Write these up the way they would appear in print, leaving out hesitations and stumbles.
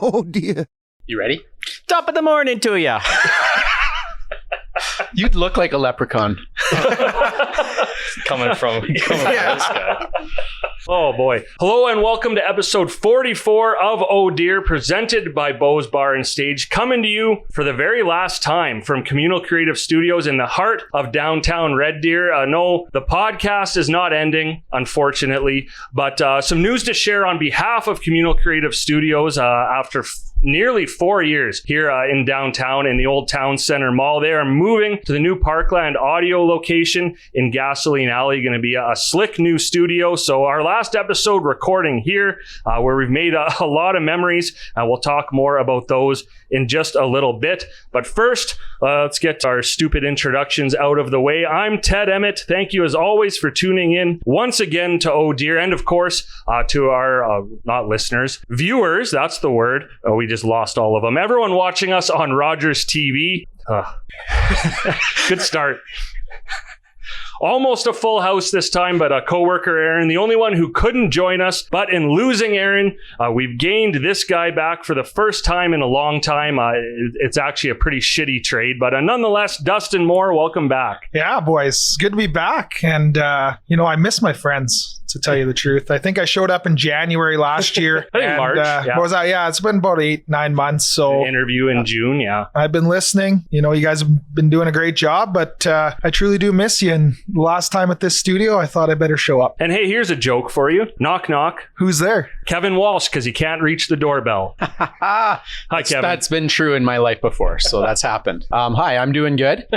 Oh dear. You ready? Top of the morning to ya. You'd look like a leprechaun. coming from this guy. Oh boy. Hello and welcome to episode 44 of Oh Dear, presented by Bo's Bar and Stage, coming to you for the very last time from Communal Creative Studios in the heart of downtown Red Deer. No, the podcast is not ending, unfortunately, but some news to share on behalf of Communal Creative Studios after nearly 4 years here in downtown in the Old Town Center Mall. They are moving to the new Parkland audio location in Gasoline Alley. Going to be a slick new studio. So our last episode recording here where we've made a lot of memories. We'll talk more about those in just a little bit. But first, let's get our stupid introductions out of the way. I'm Ted Emmett. Thank you as always for tuning in once again to Oh Dear. And of course, to our, not listeners, viewers, that's the word. We just lost all of them. Everyone watching us on Rogers TV. Good start. Almost a full house this time, but a coworker, Aaron, the only one who couldn't join us. But in losing Aaron, we've gained this guy back for the first time in a long time. It's actually a pretty shitty trade, but nonetheless, Dustin Moore, welcome back. Yeah, boys, good to be back. And, I miss my friends, to tell you the truth. I think I showed up in January last year. I think March. What was that? Yeah, it's been about 8-9 months. So interview in June, yeah. I've been listening. You guys have been doing a great job, but I truly do miss you. And the last time at this studio, I thought I better show up. And hey, here's a joke for you. Knock, knock. Who's there? Kevin Walsh, because he can't reach the doorbell. Hi, Kevin. That's been true in my life before, so that's happened. Hi, I'm doing good.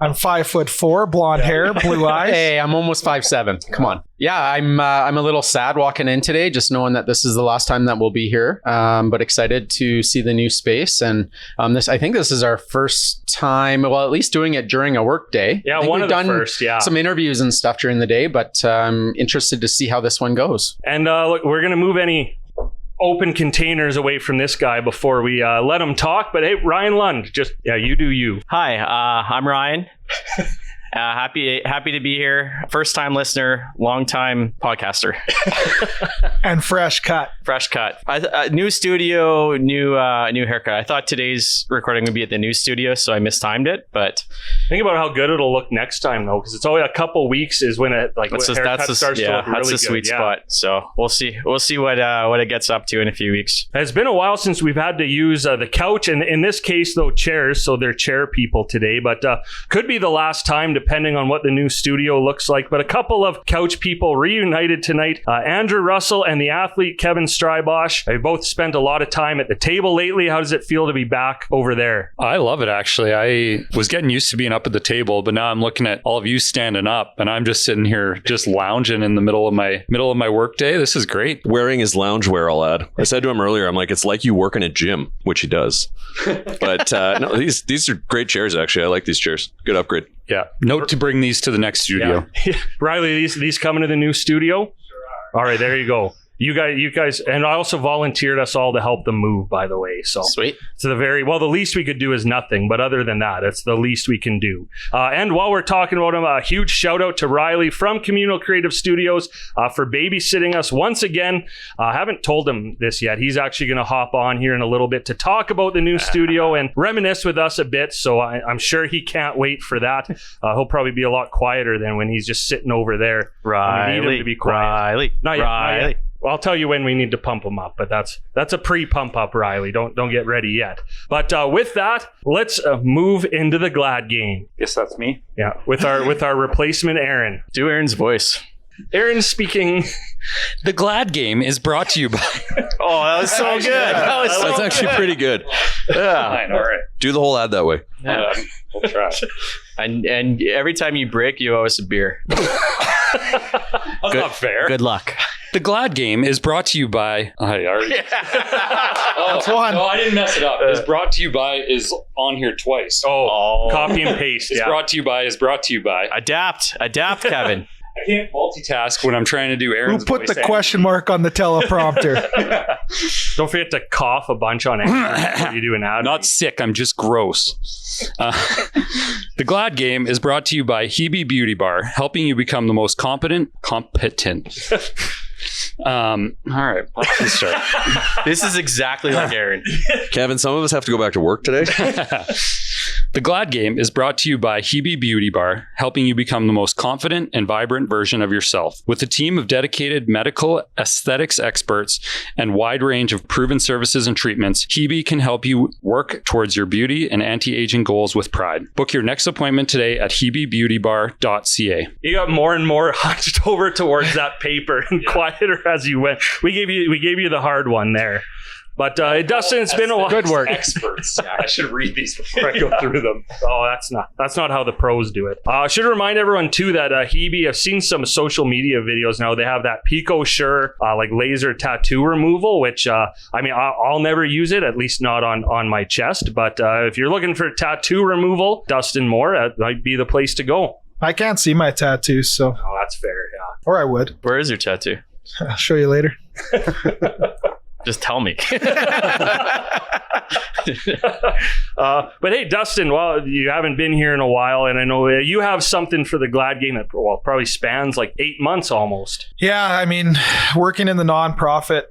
I'm 5'4", blonde hair, blue eyes. Hey, I'm almost 5'7". Come on. Yeah, I'm a little sad walking in today, just knowing that this is the last time that we'll be here. But excited to see the new space, and I think this is our first time. Well, at least doing it during a work day. Yeah, one of the first. Yeah, some interviews and stuff during the day, but I'm interested to see how this one goes. And look, we're gonna move any open containers away from this guy before we let him talk. But hey, Ryan Lund, you do you. Hi, I'm Ryan. Happy to be here. First time listener, long time podcaster. And fresh cut. New studio, new haircut. I thought today's recording would be at the new studio, so I mistimed it. But think about how good it'll look next time, though, because it's only a couple weeks is when it starts to look really good. That's the sweet spot. So we'll see what it gets up to in a few weeks. It's been a while since we've had to use the couch, and in this case, though, chairs. So they're chair people today, but could be the last time, depending on what the new studio looks like. But a couple of couch people reunited tonight. Andrew Russell and the athlete Kevin Strybosch. They both spent a lot of time at the table lately. How does it feel to be back over there? I love it, actually. I was getting used to being up at the table, but now I'm looking at all of you standing up, and I'm just sitting here just lounging in the middle of my work day. This is great. Wearing his loungewear, I'll add. I said to him earlier, I'm like, it's like you work in a gym, which he does. But no, these are great chairs, actually. I like these chairs. Good upgrade. Yeah. Note to bring these to the next studio. Yeah. Riley, these coming to the new studio? Sure are. All right, there you go. You guys, and I also volunteered us all to help them move, by the way. So sweet. So the least we could do is nothing, but other than that, it's the least we can do. And while we're talking about him, a huge shout out to Riley from Communal Creative Studios for babysitting us once again. I haven't told him this yet. He's actually going to hop on here in a little bit to talk about the new studio and reminisce with us a bit. So I'm sure he can't wait for that. He'll probably be a lot quieter than when he's just sitting over there. Riley, we need him to be quiet. Not yet. Well, I'll tell you when we need to pump them up, but that's a pre-pump up, Riley. Don't get ready yet. But with that, let's move into the Glad game. Guess that's me. Yeah, with our replacement, Aaron. Do Aaron's voice. Aaron speaking. The Glad game is brought to you by. Oh, that was so good. That's actually pretty good. Yeah. Fine, all right. Do the whole ad that way. Yeah. We'll try. And every time you break, you owe us a beer. That's not fair. Good luck. The Glad game is brought to you by. I already. That's one. No, I didn't mess it up. Is brought to you by is on here twice. Oh. Copy and paste. Is brought to you by is brought to you by. Adapt, Kevin. I can't multitask when I'm trying to do Aaron's Who put voice the question mark on the teleprompter? Don't forget to cough a bunch on it before you do an ad. Not sick, I'm just gross. The Glad game is brought to you by Hebe Beauty Bar, helping you become the most competent. All right, let's start. This is exactly like Aaron. Kevin, some of us have to go back to work today. The Glad Game is brought to you by Hebe Beauty Bar, helping you become the most confident and vibrant version of yourself. With a team of dedicated medical aesthetics experts and wide range of proven services and treatments, Hebe can help you work towards your beauty and anti-aging goals with pride. Book your next appointment today at hebebeautybar.ca. You got more and more hunched over towards that paper and quieter as you went. We gave you the hard one there. But Dustin, it's been a while. Good work. Experts. Yeah, I should read these before I go through them. Oh, that's not how the pros do it. I should remind everyone too that Hebe, I've seen some social media videos now. They have that Pico Sure like laser tattoo removal, which I'll never use it, at least not on my chest. But if you're looking for tattoo removal, Dustin Moore, that might be the place to go. I can't see my tattoos, so. Oh, that's fair. Yeah. Or I would. Where is your tattoo? I'll show you later. Just tell me. But hey, Dustin, well, you haven't been here in a while, and I know you have something for the Glad Game that probably spans like 8 months almost. Yeah, I mean, working in the nonprofit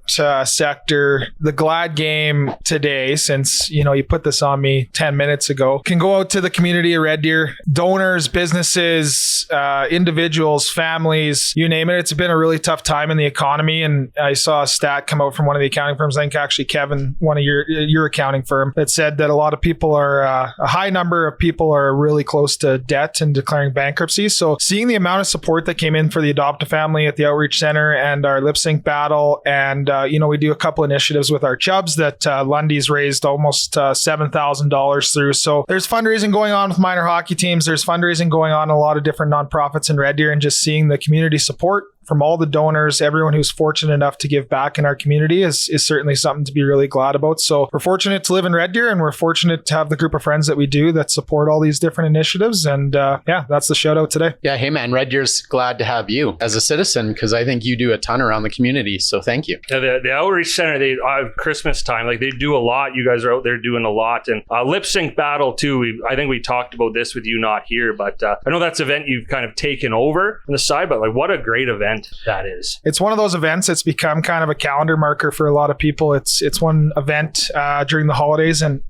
sector, the Glad Game today, since, you put this on me 10 minutes ago, can go out to the community of Red Deer, donors, businesses, individuals, families, you name it. It's been a really tough time in the economy, and I saw a stat come out from one of the accounting firms, I think actually Kevin, one of your accounting firm, that said that a lot of people are, a high number of people are really close to debt and declaring bankruptcy. So seeing the amount of support that came in for the Adopt a Family at the Outreach Center and our lip sync battle, and we do a couple initiatives with our Chubs that Lundy's raised almost $7,000 through. So there's fundraising going on with minor hockey teams. There's fundraising going on in a lot of different nonprofits in Red Deer, and just seeing the community support from all the donors, everyone who's fortunate enough to give back in our community is certainly something to be really glad about. So we're fortunate to live in Red Deer, and we're fortunate to have the group of friends that we do that support all these different initiatives. And that's the shout out today. Yeah, hey man, Red Deer's glad to have you as a citizen, because I think you do a ton around the community. So thank you. Yeah, the Outreach Center, they Christmas time, like they do a lot. You guys are out there doing a lot. And lip sync battle too. I think we talked about this with you not here, but I know that's an event you've kind of taken over on the side, but like what a great event that is. It's one of those events. It's become kind of a calendar marker for a lot of people. It's one event during the holidays, and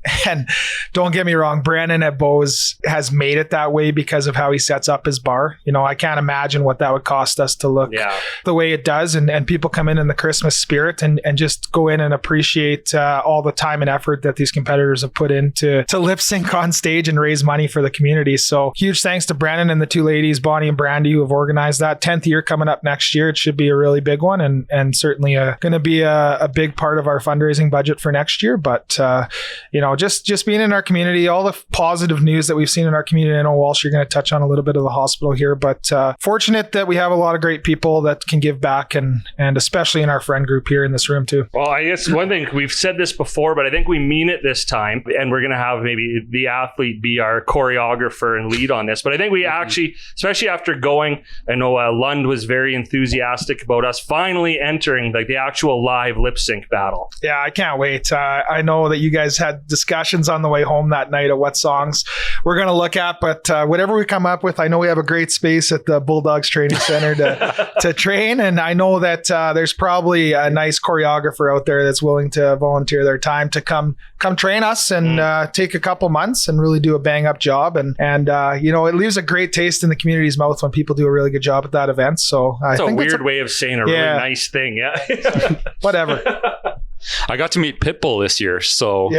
don't get me wrong, Brandon at Bose has made it that way because of how he sets up his bar. I can't imagine what that would cost us to look the way it does, and people come in the Christmas spirit and just go in and appreciate all the time and effort that these competitors have put into lip sync on stage and raise money for the community. So huge thanks to Brandon and the two ladies, Bonnie and Brandy, who have organized that. 10th year coming up next year. It should be a really big one, and certainly going to be a big part of our fundraising budget for next year. But just being in our community, all the positive news that we've seen in our community. I know, Walsh, you're going to touch on a little bit of the hospital here, but fortunate that we have a lot of great people that can give back, and especially in our friend group here in this room too. Well, I guess one thing, we've said this before, but I think we mean it this time, and we're going to have maybe the athlete be our choreographer and lead on this. But I think we actually, especially after going, I know Lund was very enthusiastic about us finally entering like the actual live lip sync battle. Yeah, I can't wait. I know that you guys had discussions on the way home that night of what songs we're going to look at, but whatever we come up with, I know we have a great space at the Bulldogs Training Center to train, and I know that there's probably a nice choreographer out there that's willing to volunteer their time to come train us and take a couple months and really do a bang up job, and it leaves a great taste in the community's mouth when people do a really good job at that event. So I think it's a weird way of saying a really nice thing. Yeah. Whatever. I got to meet Pitbull this year, so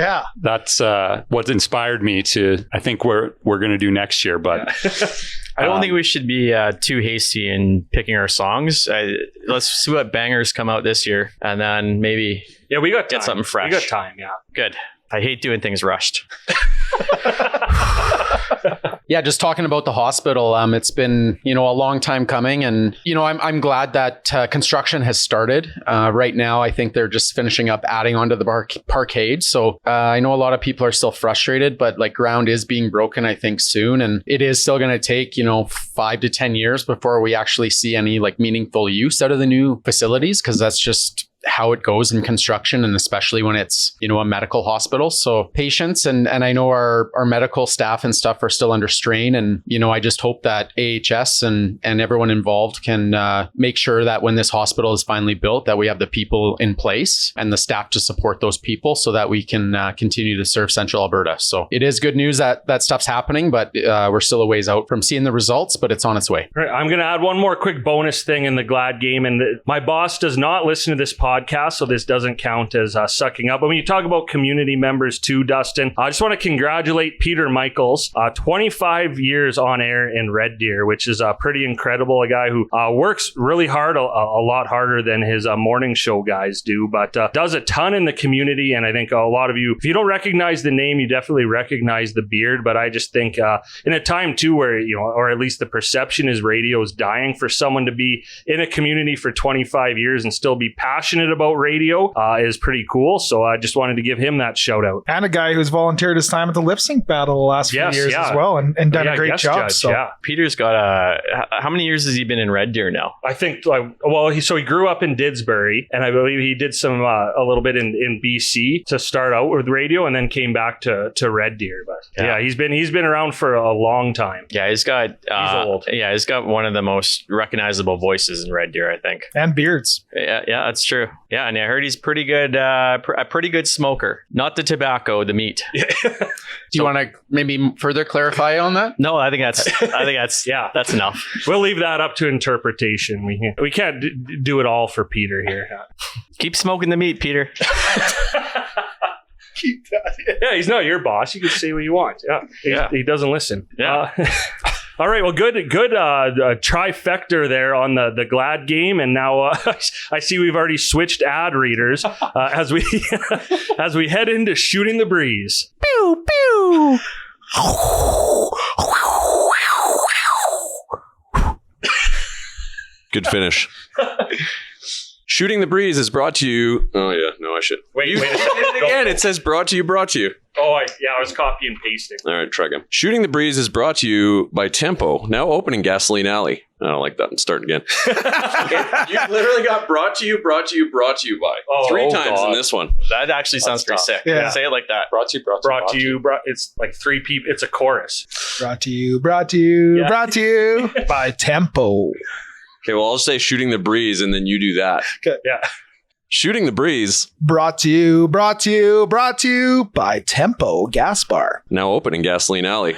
that's what inspired me to. I think we're going to do next year, but I don't think we should be too hasty in picking our songs. Let's see what bangers come out this year, and then maybe we got get something fresh. We got time, Good. I hate doing things rushed. Yeah, just talking about the hospital, it's been, a long time coming, and, I'm glad that construction has started. Right now, I think they're just finishing up adding onto the parkade. So I know a lot of people are still frustrated, but like ground is being broken, I think, soon. And it is still going to take, 5 to 10 years before we actually see any like meaningful use out of the new facilities, because that's just how it goes in construction, and especially when it's, a medical hospital. So patience, and I know our medical staff and stuff are still under strain. And, I just hope that AHS and everyone involved can make sure that when this hospital is finally built, that we have the people in place and the staff to support those people so that we can continue to serve Central Alberta. So it is good news that stuff's happening, but we're still a ways out from seeing the results, but it's on its way. All right, I'm going to add one more quick bonus thing in the Glad game. And my boss does not listen to this podcast, so this doesn't count as sucking up. But when you talk about community members too, Dustin, I just want to congratulate Peter Michaels, 25 years on air in Red Deer, which is pretty incredible. A guy who works really hard, a lot harder than his morning show guys do, but does a ton in the community. And I think a lot of you, if you don't recognize the name, you definitely recognize the beard. But I just think in a time too where, or at least the perception is radio is dying, for someone to be in a community for 25 years and still be passionate about radio is pretty cool. So I just wanted to give him that shout out. And a guy who's volunteered his time at the lip sync battle the last few years as well, and done a great job. Peter's got how many years has he been in Red Deer now? I think he grew up in Didsbury, and I believe he did some a little bit in BC to start out with radio, and then came back to Red Deer. But he's been around for a long time. Yeah, he's got he's old. Yeah, he's got one of the most recognizable voices in Red Deer, I think. And beards. Yeah, that's true. Yeah, and I heard he's pretty good, a pretty good smoker. Not the tobacco, the meat. Do you want to maybe further clarify on that? No, I think that's that's enough. We'll leave that up to interpretation. We can't do it all for Peter here. Keep smoking the meat, Peter. Keep that. Yeah, he's not your boss. You can say what you want. Yeah, he doesn't listen. Yeah. All right, well, good trifecta there on the Glad game, and now I see we've already switched ad readers as we as we head into Shooting the Breeze. Pew pew. Good finish. Shooting the Breeze is brought to you. Oh yeah, no, I should. Wait a second. It again. It says brought to you. Oh, I was copy and pasting. All right, try again. Shooting the Breeze is brought to you by Tempo, now open in Gasoline Alley. I don't like that. I'm starting again. You've literally got brought to you by. Three times in this one. That actually sounds pretty sick. Yeah. Say it like that. Brought to you. It's like three people. It's a chorus. Brought to you by Tempo. Okay, well, I'll say Shooting the Breeze, and then you do that. Okay. Yeah. Shooting the Breeze. Brought to you by Tempo Gas Bar. Now open in Gasoline Alley.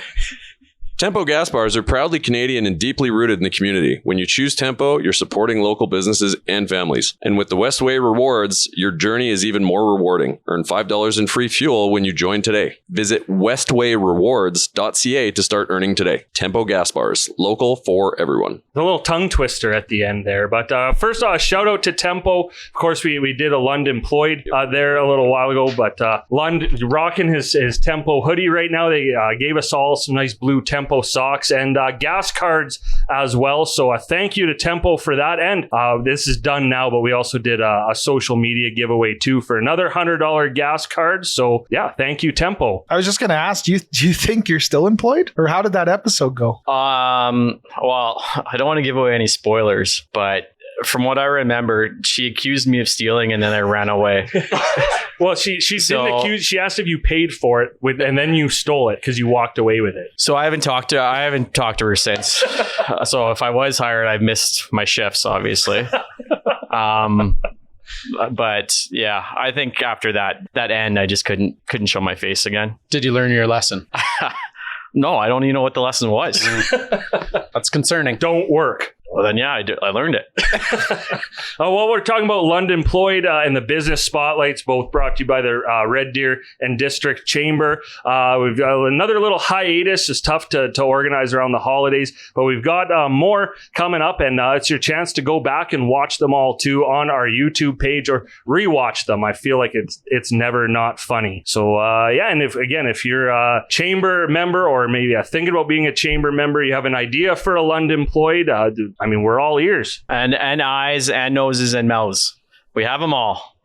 Tempo gas bars are proudly Canadian and deeply rooted in the community. When you choose Tempo, you're supporting local businesses and families. And with the Westway Rewards, your journey is even more rewarding. Earn $5 in free fuel when you join today. Visit westwayrewards.ca to start earning today. Tempo gas bars, local for everyone. A little tongue twister at the end there. But first, a shout out to Tempo. Of course, we did a Lund employed there a little while ago, but Lund rocking his Tempo hoodie right now. They gave us all some nice blue Tempo socks and gas cards as well. So thank you to Tempo for that. And this is done now, but we also did a social media giveaway too for another $100 gas card. So yeah, thank you, Tempo. I was just going to ask, do you think you're still employed, or how did that episode go? Well, I don't want to give away any spoilers, but from what I remember, she accused me of stealing and then I ran away. Well, she didn't accuse. She asked if you paid for it and then you stole it because you walked away with it. So I haven't talked to her since. So if I was hired, I've missed my shifts, obviously. But yeah, I think after that end, I just couldn't show my face again. Did you learn your lesson? No, I don't even know what the lesson was. That's concerning. Don't work. Well, then, yeah, I learned it. Well, we're talking about Lund Employed and the business spotlights, both brought to you by the Red Deer and District Chamber. We've got another little hiatus. It's tough to organize around the holidays, but we've got more coming up, and it's your chance to go back and watch them all too on our YouTube page or rewatch them. I feel like it's never not funny. So yeah, and if you're a chamber member or maybe thinking about being a chamber member, you have an idea for a Lund Employed, I mean, we're all ears. And eyes and noses and mouths. We have them all.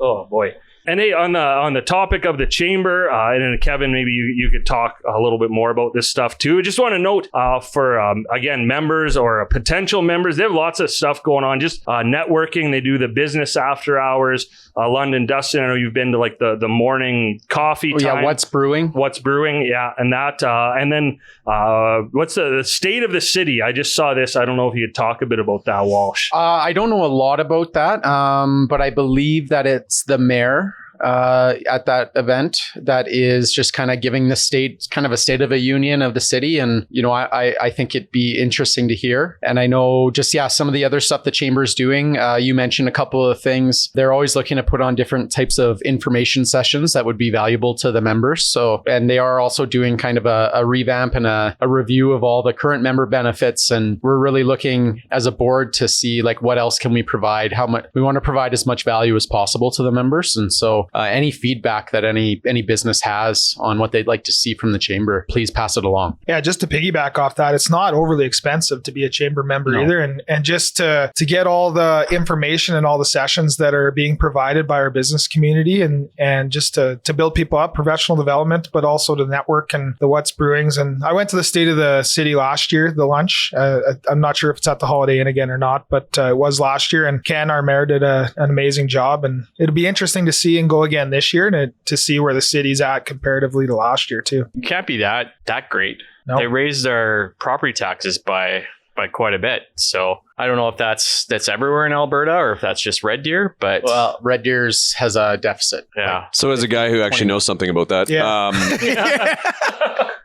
Oh, boy. And hey, on the topic of the chamber, and then Kevin, maybe you could talk a little bit more about this stuff too. I just want to note for again, members or potential members, they have lots of stuff going on. Just networking. They do the business after hours. London, Dustin, I know you've been to like the morning coffee time. Yeah, what's brewing? Yeah, and that, and then what's the state of the city? I just saw this. I don't know if you could talk a bit about that, Walsh. I don't know a lot about that, but I believe that it's the mayor at that event that is just kind of giving the state kind of a state of the union of the city. And, you know, I think it'd be interesting to hear. And I know just, some of the other stuff the chamber is doing. You mentioned a couple of things. They're always looking to put on different types of information sessions that would be valuable to the members. So, and they are also doing kind of a revamp and a review of all the current member benefits. And we're really looking as a board to see like what else can we provide, how much we want to provide as much value as possible to the members. And so any feedback that any business has on what they'd like to see from the chamber, please pass it along. Yeah, just to piggyback off that, it's not overly expensive to be a chamber member either. And just to get all the information and all the sessions that are being provided by our business community and just to build people up, professional development, but also to network and the what's brewings. And I went to the State of the City last year, the lunch. I'm not sure if it's at the Holiday Inn again or not, but it was last year. And Ken, our mayor, did an amazing job. And it'll be interesting to see and go again this year and to see where the city's at comparatively to last year too. It can't be that great. Nope. They raised our property taxes by quite a bit. So I don't know if that's everywhere in Alberta or if that's just Red Deer, but well, Red Deer's has a deficit. Yeah. So as a guy who actually knows something about that,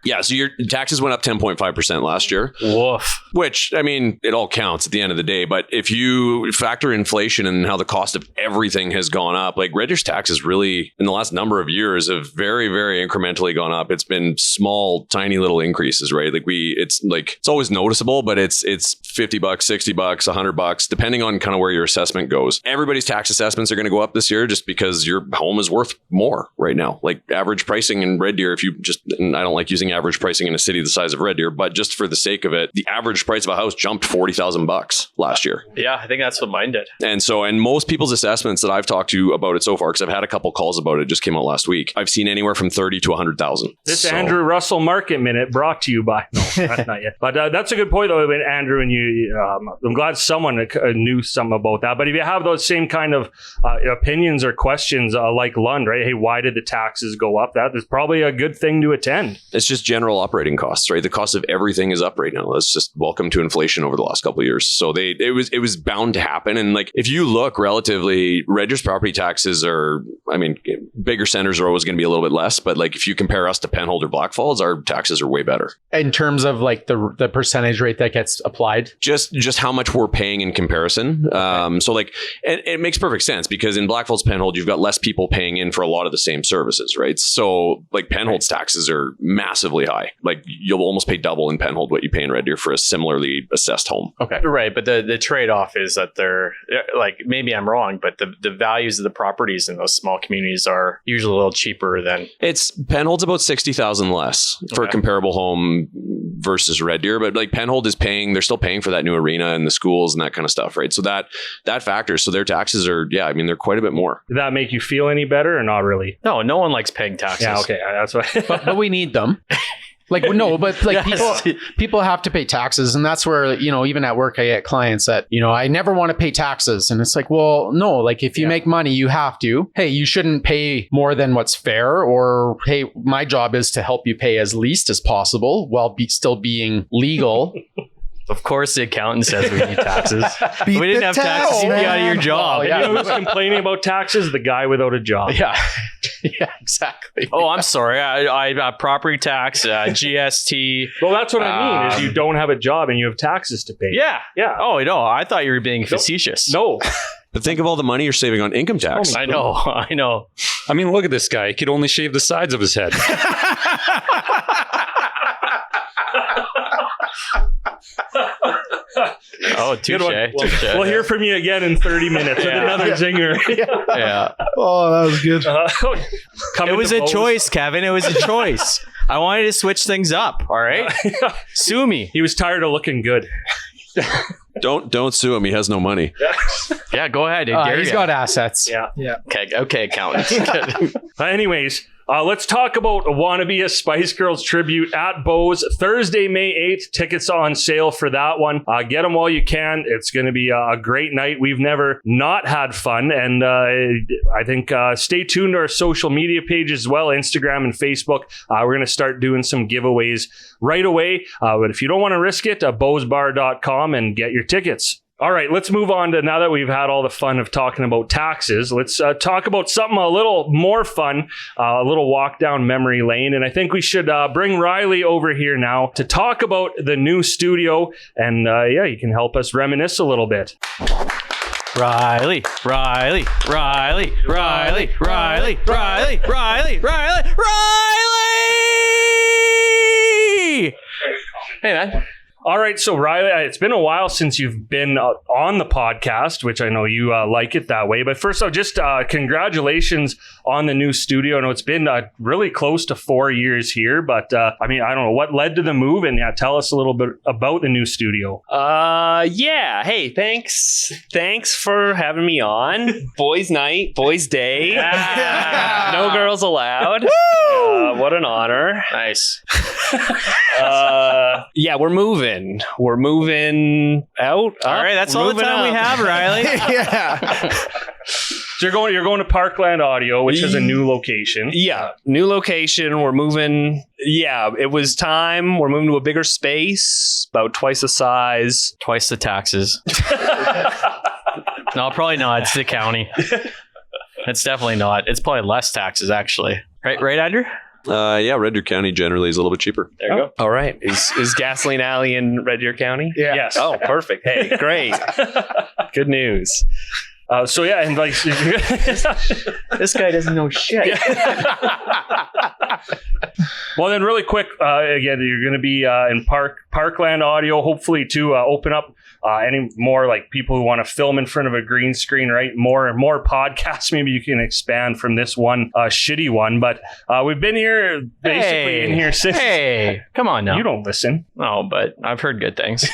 Yeah. so your taxes went up 10.5% last year. Woof. Which, I mean, it all counts at the end of the day. But if you factor inflation and how the cost of everything has gone up, like Red Deer's taxes really, in the last number of years, have very, very incrementally gone up. It's been small, tiny little increases, right? Like it's always noticeable, but it's $50, $60, $100, depending on kind of where your assessment goes. Everybody's tax assessments are going to go up this year just because your home is worth more right now. Like average pricing in Red Deer, and I don't like using average pricing in a city the size of Red Deer, but just for the sake of it, the average price of a house jumped $40,000 last year. Yeah, I think that's what mine did. And most people's assessments that I've talked to about it so far, because I've had a couple calls about it, just came out last week, I've seen anywhere from 30 to 100,000. This Andrew Russell Market Minute brought to you by, not yet. But that's a good point though, Andrew, and you, I'm glad someone knew something about that. But if you have those same kind of opinions or questions like Lund, right? Hey, why did the taxes go up? That is probably a good thing to attend. It's just general operating costs, right? The cost of everything is up right now. That's just welcome to inflation over the last couple of years. So it was bound to happen. And like, if you look relatively, Red Deer's property taxes are, I mean, bigger centers are always going to be a little bit less, but like if you compare us to Penhold or Black Falls, our taxes are way better. In terms of like the percentage rate that gets applied? Just how much we're paying in comparison. So like, it makes perfect sense because in Black Falls, Penhold, you've got less people paying in for a lot of the same services, right? So like Penhold's taxes are massively high. Like you'll almost pay double in Penhold what you pay in Red Deer for a similarly assessed home. Okay. Right. But the trade-off is that they're like, maybe I'm wrong, but the values of the properties in those small communities are usually a little cheaper than... Penhold's about 60,000 less for a comparable home versus Red Deer. But like Penhold is they're still paying for that new arena and the schools and that kind of stuff, right? So that factors. So their taxes are, I mean, they're quite a bit more. Did that make you feel any better or not really? No one likes paying taxes. Yeah, okay. That's why. but we need them. Like, no, but like people have to pay taxes. And that's where, even at work, I get clients that, I never want to pay taxes. And it's like, well, no, like if you make money, you have to. Hey, you shouldn't pay more than what's fair. Or, hey, my job is to help you pay as least as possible while still being legal. Of course, the accountant says we need taxes. We didn't have taxes, you'd be out of your job. You know who's complaining about taxes? The guy without a job. Yeah. Yeah, exactly. Oh, I'm sorry. I property tax, GST. Well, that's what I mean, is you don't have a job and you have taxes to pay. Yeah. Oh, no. I thought you were being facetious. No. But think of all the money you're saving on income tax. I know. I mean, look at this guy. He could only shave the sides of his head. Oh, touche. We'll hear from you again in 30 minutes with another zinger. Yeah. Oh, that was good. It was a choice, Kevin. It was a choice. I wanted to switch things up. All right. Sue me. He was tired of looking good. Don't sue him. He has no money. Yeah, go ahead. He's got assets. Yeah. Okay, accountant. Anyways, let's talk about Wannabe a Spice Girls tribute at Bo's Thursday, May 8th. Tickets on sale for that one. Get them while you can. It's going to be a great night. We've never not had fun. And I think stay tuned to our social media pages as well, Instagram and Facebook. We're going to start doing some giveaways right away. But if you don't want to risk it, bosbar.com and get your tickets. All right, let's move on to, now that we've had all the fun of talking about taxes, let's talk about something a little more fun, a little walk down memory lane. And I think we should bring Riley over here now to talk about the new studio. And you can help us reminisce a little bit. Riley. Hey, man. All right, so Riley, it's been a while since you've been on the podcast, which I know you like it that way. But first off, just congratulations on the new studio. I know it's been really close to 4 years here, but I don't know what led to the move, and tell us a little bit about the new studio. Yeah. Hey, thanks for having me on. Boys' night, boys' day. No girls allowed. What an honor. Nice. Yeah, we're moving out. All right, that's all the time we have, Riley. Yeah. So you're going to Parkland Audio, which is a new location. Yeah, new location. We're moving. Yeah, it was time. We're moving to a bigger space, about twice the size. Twice the taxes. No, probably not. It's the county. It's definitely not. It's probably less taxes, actually. Right, Andrew? Yeah, Red Deer County generally is a little bit cheaper. There you go. All right. Is Gasoline Alley in Red Deer County? Yeah. Yes. Oh, perfect. Hey, great. Good news. So yeah, and like This guy doesn't know shit. Well, then really quick, again, you're going to be in Parkland Audio, hopefully to open up any more like people who want to film in front of a green screen, right? More podcasts. Maybe you can expand from this one shitty one. But we've been here basically in here since. Hey, come on now. You don't listen. No, but I've heard good things.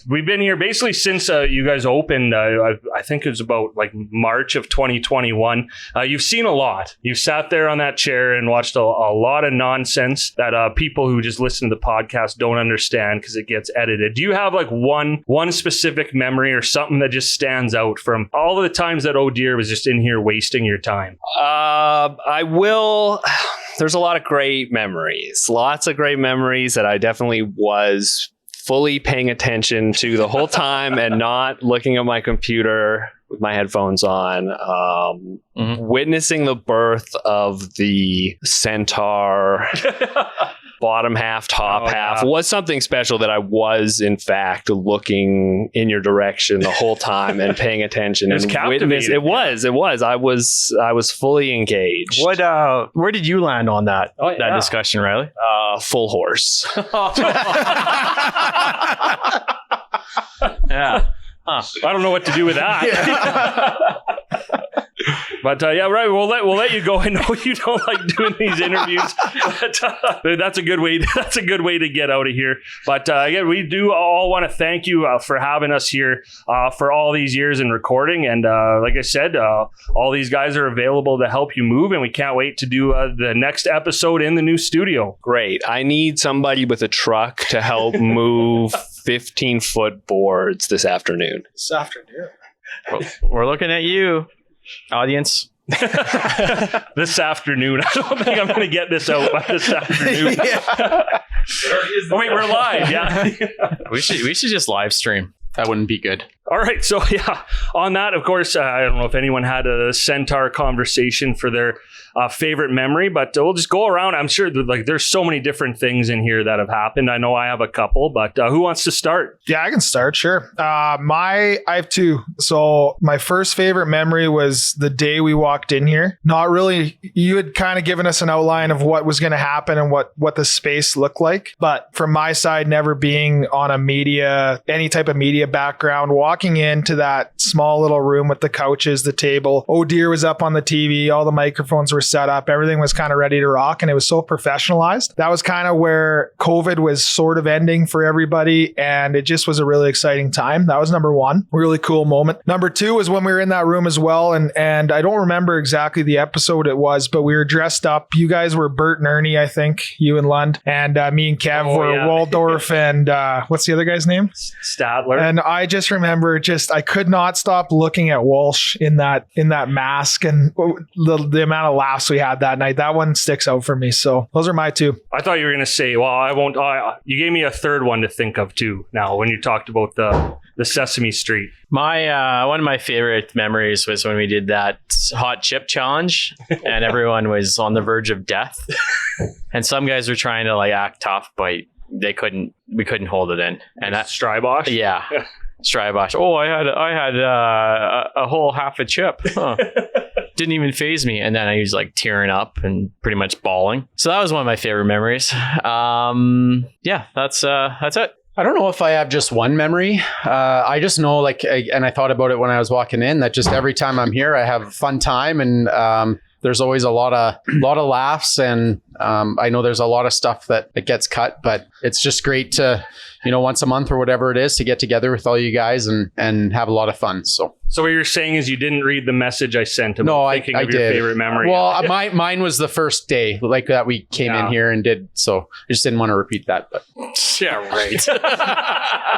We've been here basically since you guys opened. I think it was about like March of 2021. You've seen a lot. You've sat there on that chair and watched a lot of nonsense that people who just listen to the podcast don't understand because it gets edited. Do you have like one specific memory or something that just stands out from all of the times that Oh Dear was just in here wasting your time? I will. There's a lot of great memories. Lots of great memories that I definitely was fully paying attention to the whole time and not looking at my computer with my headphones on. Witnessing the birth of the Centaur bottom half, top half was something special that I was, in fact, looking in your direction the whole time and paying attention. It was captivating. It was. I was fully engaged. What? Where did you land on that discussion, Riley? Full horse. Yeah. I don't know what to do with that. But right. We'll let you go. I know you don't like doing these interviews, but that's a good way. That's a good way to get out of here. But again, we do all want to thank you for having us here for all these years in recording. And like I said, all these guys are available to help you move, and we can't wait to do the next episode in the new studio. Great. I need somebody with a truck to help move 15-foot boards this afternoon. This afternoon. We're looking at you, audience. This afternoon. I don't think I'm going to get this out by this afternoon. Oh, wait, we're live. Yeah. We should just live stream. That wouldn't be good. All right. So yeah, on that, of course, I don't know if anyone had a Centaur conversation for their favorite memory, but we'll just go around. I'm sure that, there's so many different things in here that have happened. I know I have a couple, but who wants to start? Yeah, I can start. Sure. I have two. So my first favorite memory was the day we walked in here. Not really. You had kind of given us an outline of what was going to happen and what the space looked like. But from my side, never being on any type of media background, walking walking into that small little room with the couches, the table. Oh Dear was up on the TV. All the microphones were set up. Everything was kind of ready to rock, and it was so professionalized. That was kind of where COVID was sort of ending for everybody, and it just was a really exciting time. That was number one. Really cool moment. Number two was when we were in that room as well, and I don't remember exactly the episode it was, but we were dressed up. You guys were Bert and Ernie, I think, you and Lund, and me and Kev were Waldorf and what's the other guy's name? Statler. And I just remember I could not stop looking at Walsh in that mask, and the amount of laughs we had that night. That one sticks out for me. So those are my two. I thought you were going to say, well, I won't. You gave me a third one to think of too now when you talked about the Sesame Street. My one of my favorite memories was when we did that hot chip challenge and everyone was on the verge of death. And some guys were trying to like act tough, but we couldn't hold it in. And Strybosh? Yeah. Strybosh. Oh, I had a whole half a chip. Huh. Didn't even faze me. And then I was like tearing up and pretty much bawling. So that was one of my favorite memories. Yeah, that's it. I don't know if I have just one memory. I just know, and I thought about it when I was walking in, that just every time I'm here, I have a fun time, and there's always a lot of laughs, and I know there's a lot of stuff that gets cut, but it's just great to, once a month or whatever it is, to get together with all you guys and have a lot of fun. So what you're saying is you didn't read the message I sent about thinking of your favorite memory. Well, mine was the first day that we came in here and did. So I just didn't want to repeat that. But yeah, right.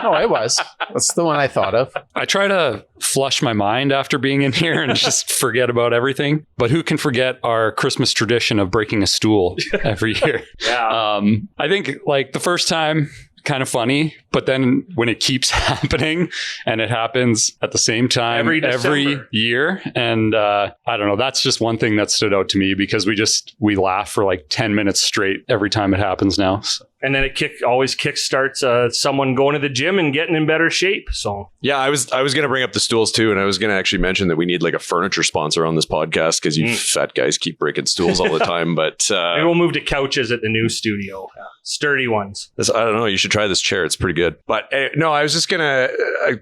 No, it was. That's the one I thought of. I try to flush my mind after being in here and just forget about everything. But who can forget our Christmas tradition of breaking a stool every year? Yeah. I think the first time, kind of funny, but then when it keeps happening and it happens at the same time every year, and I don't know, that's just one thing that stood out to me, because we laugh for like 10 minutes straight every time it happens now. So. And then it always kickstarts someone going to the gym and getting in better shape. So yeah, I was going to bring up the stools too, and I was going to actually mention that we need like a furniture sponsor on this podcast, because you fat guys keep breaking stools all the time. But maybe we'll move to couches at the new studio, sturdy ones. I don't know. You should try this chair; it's pretty good. But no, I was just gonna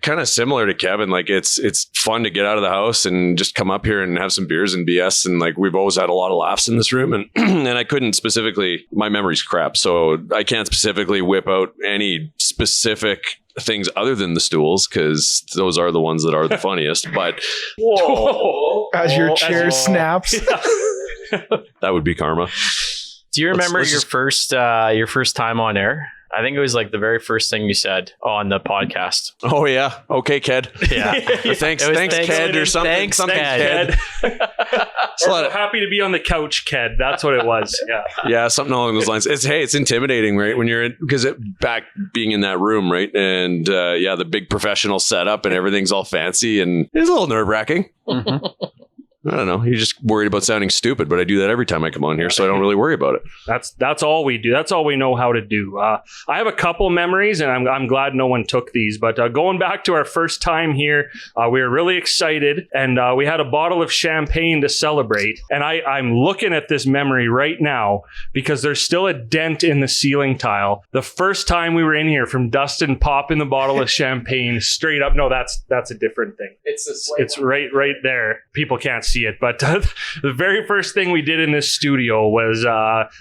kind of similar to Kevin. Like it's fun to get out of the house and just come up here and have some beers and BS. And like we've always had a lot of laughs in this room, and and I couldn't specifically. My memory's crap, so I can't specifically whip out any specific things other than the stools, because those are the ones that are the funniest. But whoa, as your chair snaps. That would be karma. Do you remember your first time on air? I think it was like the very first thing you said on the podcast. Oh yeah. Okay, Ked. Yeah. thanks, Ked, or something. Thanks, Ked. Or happy to be on the couch, Ked. That's what it was. Yeah. Yeah, something along those lines. It's intimidating, right? When you're back being in that room, right? And the big professional setup and everything's all fancy, and it's a little nerve wracking. Mm-hmm. I don't know. You're just worried about sounding stupid, but I do that every time I come on here, so I don't really worry about it. That's all we do. That's all we know how to do. I have a couple memories, and I'm glad no one took these. But going back to our first time here, we were really excited, and we had a bottle of champagne to celebrate. And I'm looking at this memory right now because there's still a dent in the ceiling tile. The first time we were in here, from Dustin popping the bottle of champagne straight up. No, that's a different thing. It's right there. People can't see it, but the very first thing we did in this studio was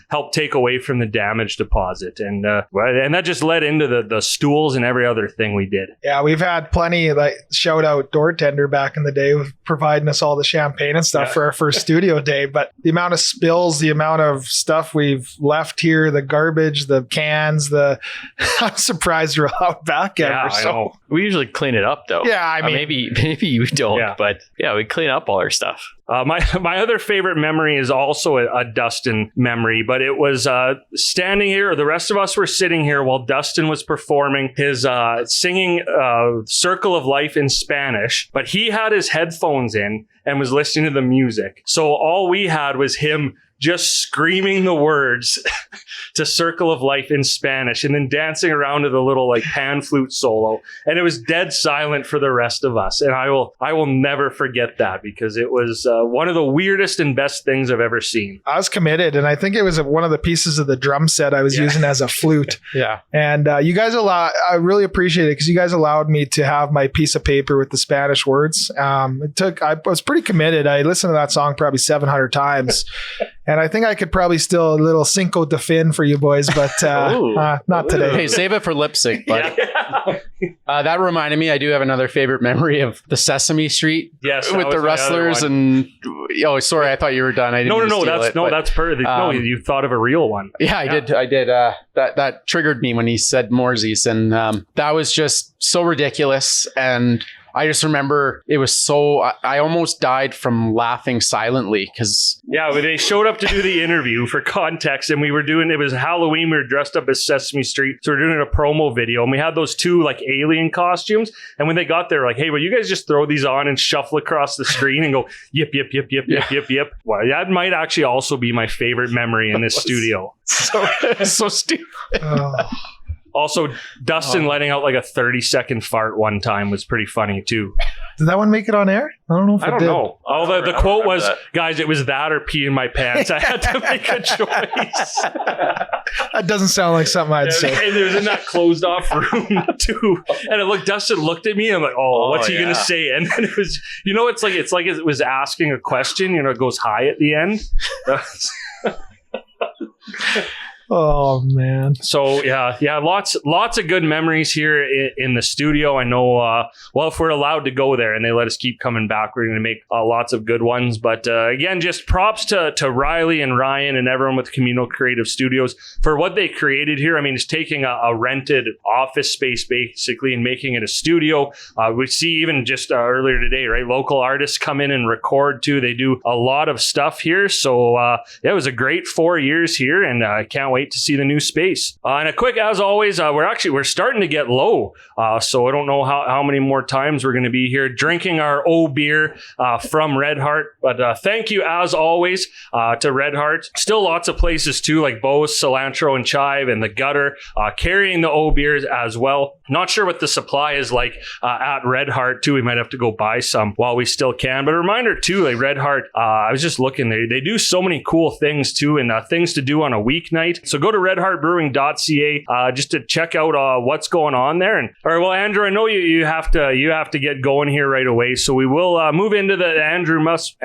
help take away from the damage deposit, and that just led into the stools and every other thing we did. Yeah, we've had plenty, like shout out Door Tender back in the day, with providing us all the champagne and stuff for our first studio day. But the amount of spills, the amount of stuff we've left here, the garbage, the cans, I'm surprised we're allowed back ever. I know. We usually clean it up though. Yeah, I mean, maybe you don't, but yeah, we clean up all our stuff. My other favorite memory is also a Dustin memory, but it was standing here, or the rest of us were sitting here while Dustin was performing his singing Circle of Life in Spanish, but he had his headphones in and was listening to the music. So all we had was him just screaming the words to Circle of Life in Spanish and then dancing around to the little like pan flute solo. And it was dead silent for the rest of us. And I will never forget that because it was one of the weirdest and best things I've ever seen. I was committed, and I think it was one of the pieces of the drum set I was using as a flute. Yeah. And you guys I really appreciate it because you guys allowed me to have my piece of paper with the Spanish words. I was pretty committed. I listened to that song probably 700 times. And I think I could probably still a little Cinco de Fin for you boys, but not today. Hey, save it for lip sync, buddy. That reminded me, I do have another favorite memory of the Sesame Street with the wrestlers. And oh, sorry, I thought you were done. I didn't. That's perfect. No, you thought of a real one. Yeah, I did. That triggered me when he said Morsies, and that was just so ridiculous. And I just remember it was so, I almost died from laughing silently because... Yeah, they showed up to do the interview for context, and it was Halloween. We were dressed up as Sesame Street, so we were doing a promo video, and we had those two like alien costumes. And when they got there, like, hey, well, you guys just throw these on and shuffle across the screen and go, yip, yip, yip, yip, yip, yip, yip. Well, that might actually also be my favorite memory in this studio. So stupid. Also, Dustin letting out like a 30-second fart one time was pretty funny too. Did that one make it on air? I don't know if it did. I don't know. Oh, the quote was, guys, it was that or pee in my pants. I had to make a choice. That doesn't sound like something I'd say. And it was in that closed off room too. And Dustin looked at me and I'm like, what's he going to say? And then it was, it's like it was asking a question, it goes high at the end. Oh man. So yeah, lots of good memories here in the studio. I know, if we're allowed to go there and they let us keep coming back, we're going to make lots of good ones. But again, just props to Riley and Ryan and everyone with Communal Creative Studios for what they created here. I mean, it's taking a rented office space basically and making it a studio. We see even just earlier today, right? Local artists come in and record too. They do a lot of stuff here. So it was a great 4 years here, and I can't wait to see the new space. And a quick, as always, we're starting to get low. So I don't know how many more times we're going to be here drinking our beer from Red Heart. But thank you, as always, to Red Heart. Still lots of places too, like Bo's, Cilantro, and Chive, and the Gutter, carrying the beers as well. Not sure what the supply is like at Red Heart too. We might have to go buy some while we still can. But a reminder too, like Red Heart, I was just looking there. They do so many cool things too, and things to do on a weeknight. So go to redheartbrewing.ca just to check out what's going on there. And all right, well, Andrew, I know you have to get going here right away, so we will move into the Andrew Muscle.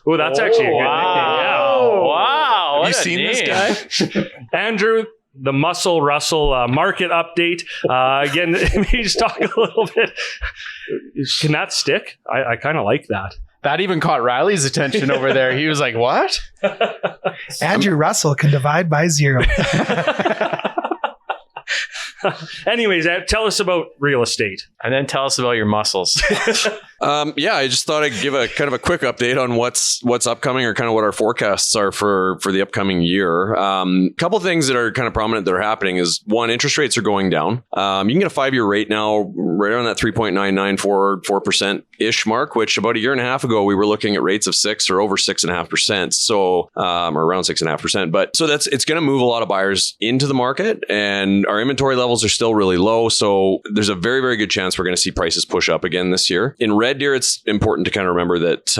Oh, that's actually a good nickname. Yeah. Wow! Have you seen this guy? Andrew the Muscle Russell market update. Again, maybe just talk a little bit. Can that stick? I kind of like that. That even caught Riley's attention over there. He was like, what? Andrew Russell can divide by 0. Anyways, tell us about real estate. And then tell us about your muscles. I just thought I'd give a kind of a quick update on what's upcoming, or kind of what our forecasts are for the upcoming year. Couple of things that are kind of prominent that are happening is, one, interest rates are going down. You can get a 5-year rate now right around that 3.994% ish mark, which about a year and a half ago we were looking at rates of 6 or over 6.5%. So or around 6.5%. But so it's going to move a lot of buyers into the market, and our inventory levels are still really low. So there's a very, very good chance we're going to see prices push up again this year. In Red Deer, it's important to kind of remember that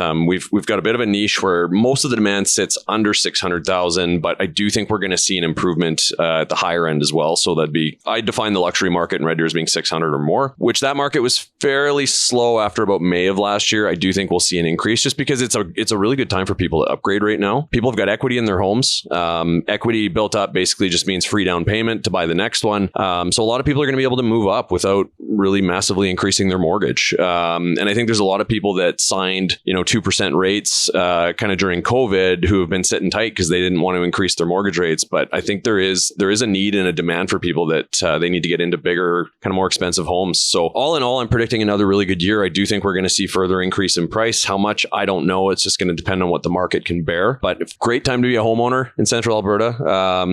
we've got a bit of a niche where most of the demand sits under 600,000, but I do think we're going to see an improvement at the higher end as well. So I define the luxury market in Red Deer as being 600 or more, which that market was fairly slow after about May of last year. I do think we'll see an increase just because it's a really good time for people to upgrade right now. People have got equity in their homes. Equity built up basically just means free down payment to buy the next one. So a lot of people are going to be able to move up without really massively increasing their mortgage. And I think there's a lot of people that signed, 2% rates kind of during COVID who have been sitting tight because they didn't want to increase their mortgage rates. But I think there is a need and a demand for people that they need to get into bigger, kind of more expensive homes. So So all in all, I'm predicting another really good year. I do think we're going to see further increase in price. How much? I don't know. It's just going to depend on what the market can bear. But great time to be a homeowner in Central Alberta.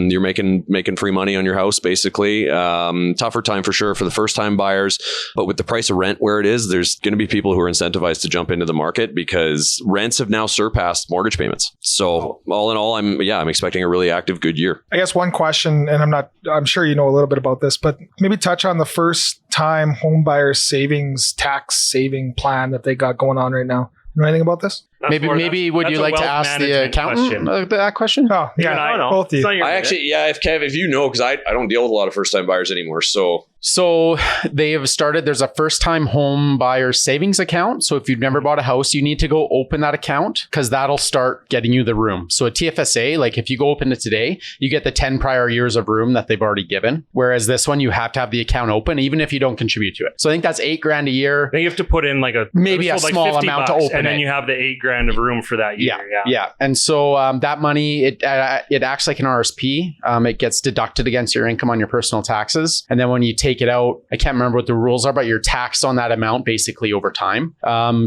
You're making free money on your house, basically. Tougher time for sure for the first time buyers. But with the price of rent where it is, there's going to be people who are incentivized to jump into the market because rents have now surpassed mortgage payments. So all in all, I'm expecting a really active, good year. I guess one question, and I'm sure you know a little bit about this, but maybe touch on the first time home buyer savings tax saving plan that they got going on right now. You know anything about this? Maybe would you like to ask the accountant that question? Oh, yeah, both of you. If you know, because I don't deal with a lot of first time buyers anymore. So they have started, there's a first time home buyer savings account. So if you've never bought a house, you need to go open that account because that'll start getting you the room. So a TFSA, like if you go open it today, you get the 10 prior years of room that they've already given. Whereas this one, you have to have the account open, even if you don't contribute to it. So I think that's $8,000 a year. Then you have to put in maybe a small amount to open and then you have the $8,000 of room for that year. Yeah. And so that money, it acts like an RSP. It gets deducted against your income on your personal taxes. And then when you take it out, I can't remember what the rules are, but you're taxed on that amount basically over time.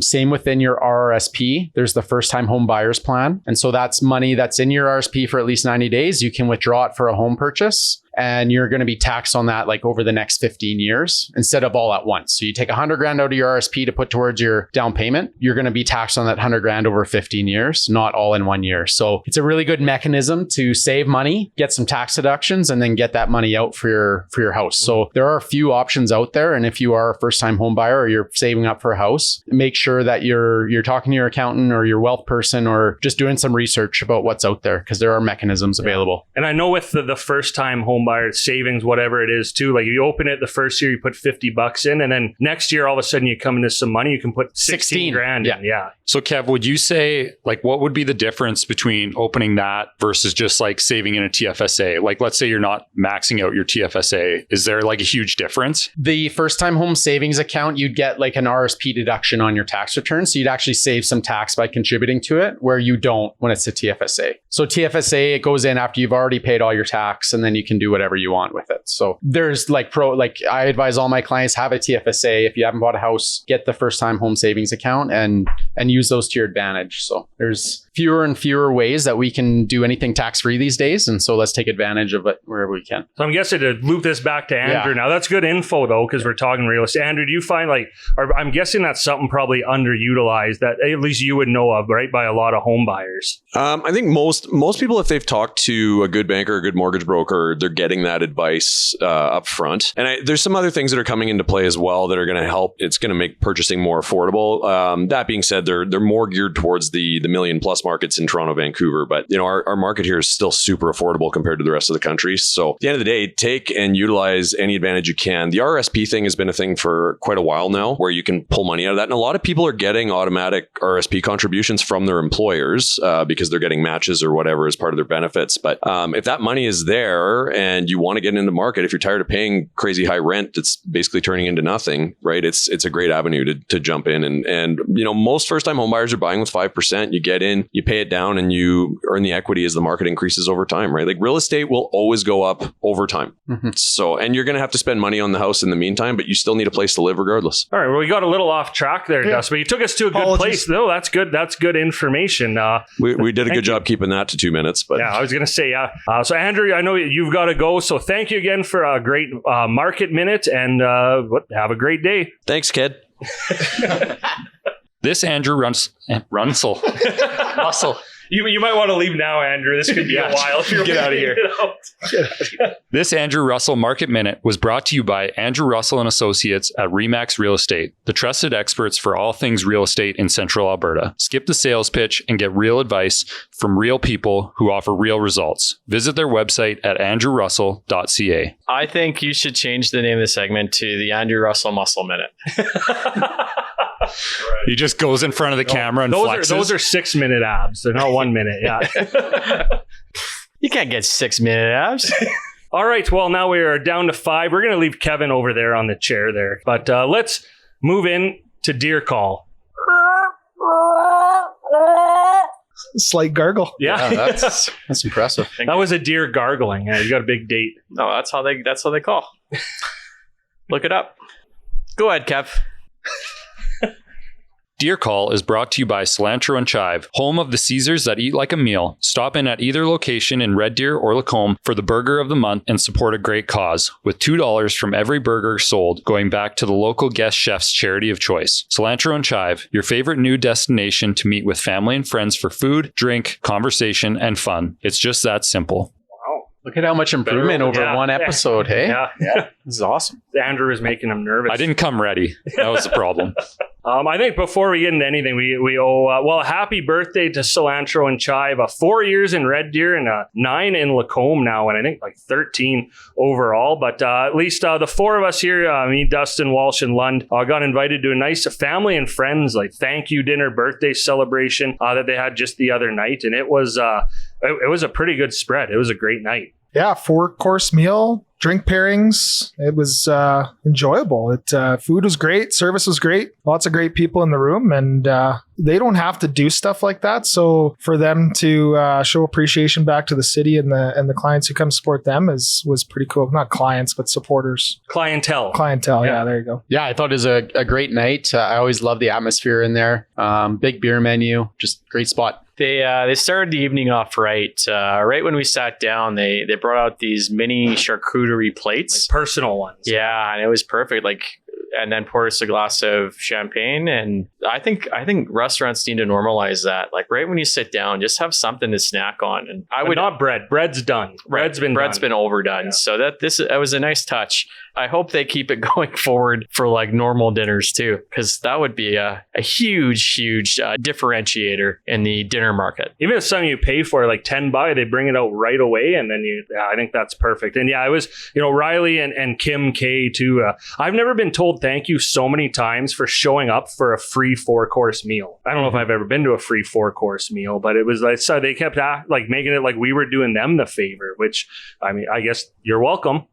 Same within your RRSP. There's the first time home buyers plan. And so that's money that's in your RSP for at least 90 days. You can withdraw it for a home purchase. And you're going to be taxed on that like over the next 15 years instead of all at once. So you take $100,000 out of your RSP to put towards your down payment. You're going to be taxed on that $100,000 over 15 years, not all in 1 year. So it's a really good mechanism to save money, get some tax deductions, and then get that money out for your house. So there are a few options out there. And if you are a first time home buyer or you're saving up for a house, make sure that you're talking to your accountant or your wealth person or just doing some research about what's out there because there are mechanisms available. And I know with the first time home buyer savings, whatever it is too, like you open it the first year, you put $50 in, and then next year, all of a sudden you come into some money, you can put 16 grand in. Yeah. So Kev, would you say like what would be the difference between opening that versus just like saving in a TFSA? Like let's say you're not maxing out your TFSA. Is there like a huge difference? The first time home savings account, you'd get like an RSP deduction on your tax return. So you'd actually save some tax by contributing to it where you don't when it's a TFSA. So TFSA, it goes in after you've already paid all your tax and then you can do whatever you want with it. So there's like I advise all my clients have a TFSA. If you haven't bought a house, get the first time home savings account and use those to your advantage. So there's fewer and fewer ways that we can do anything tax free these days. And so let's take advantage of it wherever we can. So I'm guessing to loop this back to Andrew now, that's good info though, because we're talking real estate. Andrew, do you find I'm guessing that's something probably underutilized that at least you would know of, right? By a lot of home buyers. I think most people, if they've talked to a good banker, a good mortgage broker, they're getting that advice up front. And there's some other things that are coming into play as well that are going to help. It's going to make purchasing more affordable. That being said, they're more geared towards the million plus markets in Toronto, Vancouver. But our market here is still super affordable compared to the rest of the country. So at the end of the day, take and utilize any advantage you can. The RSP thing has been a thing for quite a while now where you can pull money out of that. And a lot of people are getting automatic RSP contributions from their employers because they're getting matches or whatever as part of their benefits. But if that money is there and you want to get into the market, if you're tired of paying crazy high rent, it's basically turning into nothing, right? It's a great avenue to jump in. And most first time home buyers are buying with 5%. You get in, you pay it down, and you earn the equity as the market increases over time, right? Like real estate will always go up over time. Mm-hmm. So, and you're going to have to spend money on the house in the meantime, but you still need a place to live regardless. All right. Well, we got a little off track there, Dust, but you took us to a good place. No, that's good. That's good information. We did a good job keeping that to 2 minutes, but yeah, I was going to say, so Andrew, I know you've got to go. So thank you again for a great market minute and have a great day. Thanks, kid. This Andrew Russell. You might want to leave now, Andrew. This could be a while. Get out of here. This Andrew Russell Market Minute was brought to you by Andrew Russell and Associates at Remax Real Estate, the trusted experts for all things real estate in Central Alberta. Skip the sales pitch and get real advice from real people who offer real results. Visit their website at andrewrussell.ca. I think you should change the name of the segment to the Andrew Russell Muscle Minute. He just goes in front of the camera and flexes. Those are 6-minute abs. They're not 1 minute. Yeah. You can't get 6-minute abs. All right. Well, now we are down to 5. We're going to leave Kevin over there on the chair there. But let's move in to deer call. Slight gargle. Yeah, that's impressive. That was a deer gargling. Yeah, you got a big date. No, that's how they call. Look it up. Go ahead, Kev. Deer Call is brought to you by Cilantro and Chive, home of the Caesars that eat like a meal. Stop in at either location in Red Deer or Lacombe for the burger of the month and support a great cause, with $2 from every burger sold going back to the local guest chef's charity of choice. Cilantro and Chive, your favorite new destination to meet with family and friends for food, drink, conversation, and fun. It's just that simple. Look at how much improvement over one episode, hey? Yeah. This is awesome. Andrew is making him nervous. I didn't come ready. That was the problem. I think before we get into anything, we owe, happy birthday to Cilantro and Chive. 4 years in Red Deer and 9 in Lacombe now, and I think like 13 overall. But at least the four of us here, me, Dustin, Walsh, and Lund, got invited to a nice family and friends like thank you dinner birthday celebration that they had just the other night. And it was a pretty good spread. It was a great night. Yeah, 4-course meal, drink pairings. It was enjoyable. Food was great, service was great, lots of great people in the room, and they don't have to do stuff like that. So for them to show appreciation back to the city and the clients who come support them was pretty cool. Not clients, but supporters. Clientele. Yeah, there you go. Yeah, I thought it was a great night. I always love the atmosphere in there. Big beer menu, just great spot. They started the evening off right. Right when we sat down, they brought out these mini charcuterie plates, Like personal ones. Yeah, and it was perfect. And then poured us a glass of champagne. And I think restaurants need to normalize that. Like right when you sit down, just have something to snack on. And I would not bread. Bread's done. Bread's been overdone. Yeah. So that was a nice touch. I hope they keep it going forward for like normal dinners too, because that would be a huge differentiator in the dinner market. Even if something you pay for like $10, they bring it out right away, and then I think that's perfect. And yeah, it was Riley and Kim K too. I've never been told thank you so many times for showing up for a free 4-course meal. I don't know if I've ever been to a free 4-course meal, but it was like, so they kept making it like we were doing them the favor, which I mean, I guess you're welcome.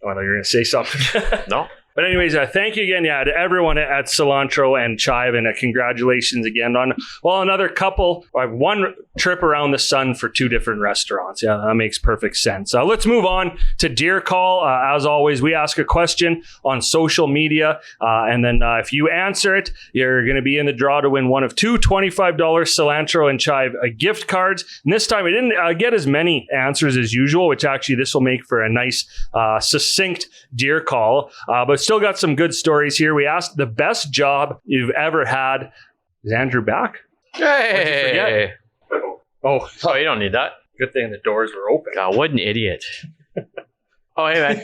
Oh, you're going to say something. No. But anyways, thank you again, to everyone at Cilantro and Chive, and congratulations again on, another couple, one trip around the sun for 2 different restaurants. Yeah, that makes perfect sense. Let's move on to Deer Call. As always, we ask a question on social media, and then if you answer it, you're going to be in the draw to win one of 2 $25 Cilantro and Chive gift cards. And this time, we didn't get as many answers as usual, which actually this will make for a nice, succinct Deer Call, but still got some good stories here. We asked the best job you've ever had. Is Andrew back? Hey. Oh, you don't need that. Good thing the doors were open. God, what an idiot. Oh, hey, man.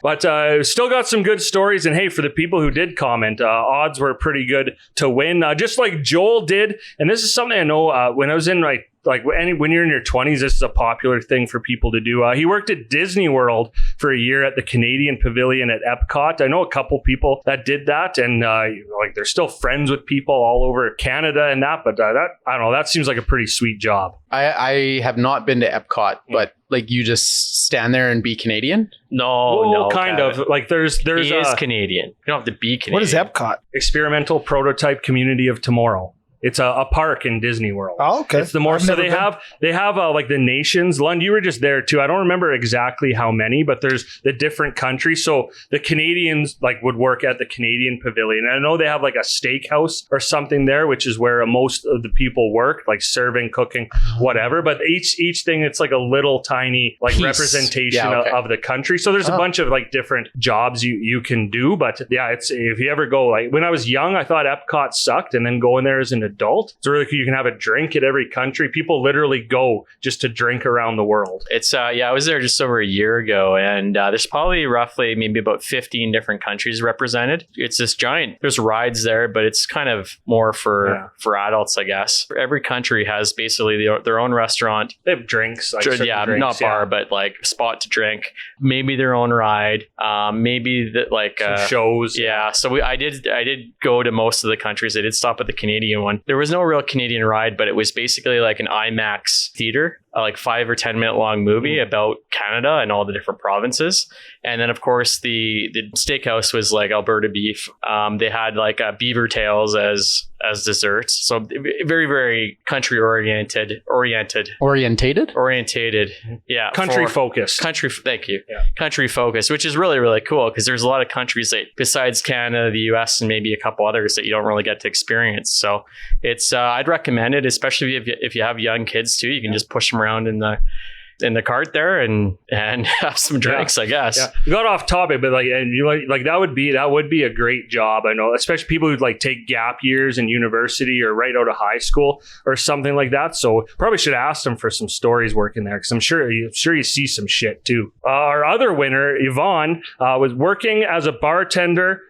But still got some good stories. And hey, for the people who did comment, odds were pretty good to win, just like Joel did. And this is something I know when I was in when you're in your 20s, this is a popular thing for people to do. He worked at Disney World for a year at the Canadian Pavilion at Epcot. I know a couple people that did that, and they're still friends with people all over Canada and that. But that, I don't know, that seems like a pretty sweet job. I have not been to Epcot, but you just stand there and be Canadian? No, kind of. Like there's he is Canadian. You don't have to be Canadian. What is Epcot? Experimental Prototype Community of Tomorrow. It's a park in Disney World. Oh, okay. It's the more, so they have like the nations. Lund, you were just there too. I don't remember exactly how many, but there's the different countries. So the Canadians would work at the Canadian Pavilion. And I know they have like a steakhouse or something there, which is where most of the people work, like serving, cooking, whatever. But each thing, it's like a little tiny piece. Representation of the country. So there's a bunch of different jobs you can do. But yeah, it's, if you ever go, when I was young, I thought Epcot sucked, and then going there as an adult, it's really cool. You can have a drink at every country. People literally go just to drink around the world. It's I was there just over a year ago, and there's probably roughly maybe about 15 different countries represented. It's this giant, there's rides there, but it's kind of more for adults, I guess. Every country has basically their own restaurant. They have drinks. Not bar, but spot to drink. Maybe their own ride. Maybe some shows. Yeah. So I did go to most of the countries. I did stop at the Canadian one. There was no real Canadian ride, but it was basically like an IMAX theater. like 5 or 10 minute long movie about Canada and all the different provinces. And then of course the steakhouse was like Alberta beef. They had like beaver tails as desserts. So very, very country orientated. Yeah. Country focused. Thank you. Yeah. Country focused, which is really, really cool because there's a lot of countries that besides Canada, the US, and maybe a couple others that you don't really get to experience. So it's, I'd recommend it, especially if you have young kids too. You can just push them around in the cart there and have some drinks, I guess. Yeah. We got off topic, but that would be a great job. I know, especially people who'd like take gap years in university or right out of high school or something like that. So probably should ask them for some stories working there because I'm sure you see some shit too. Our other winner, Yvonne, was working as a bartender.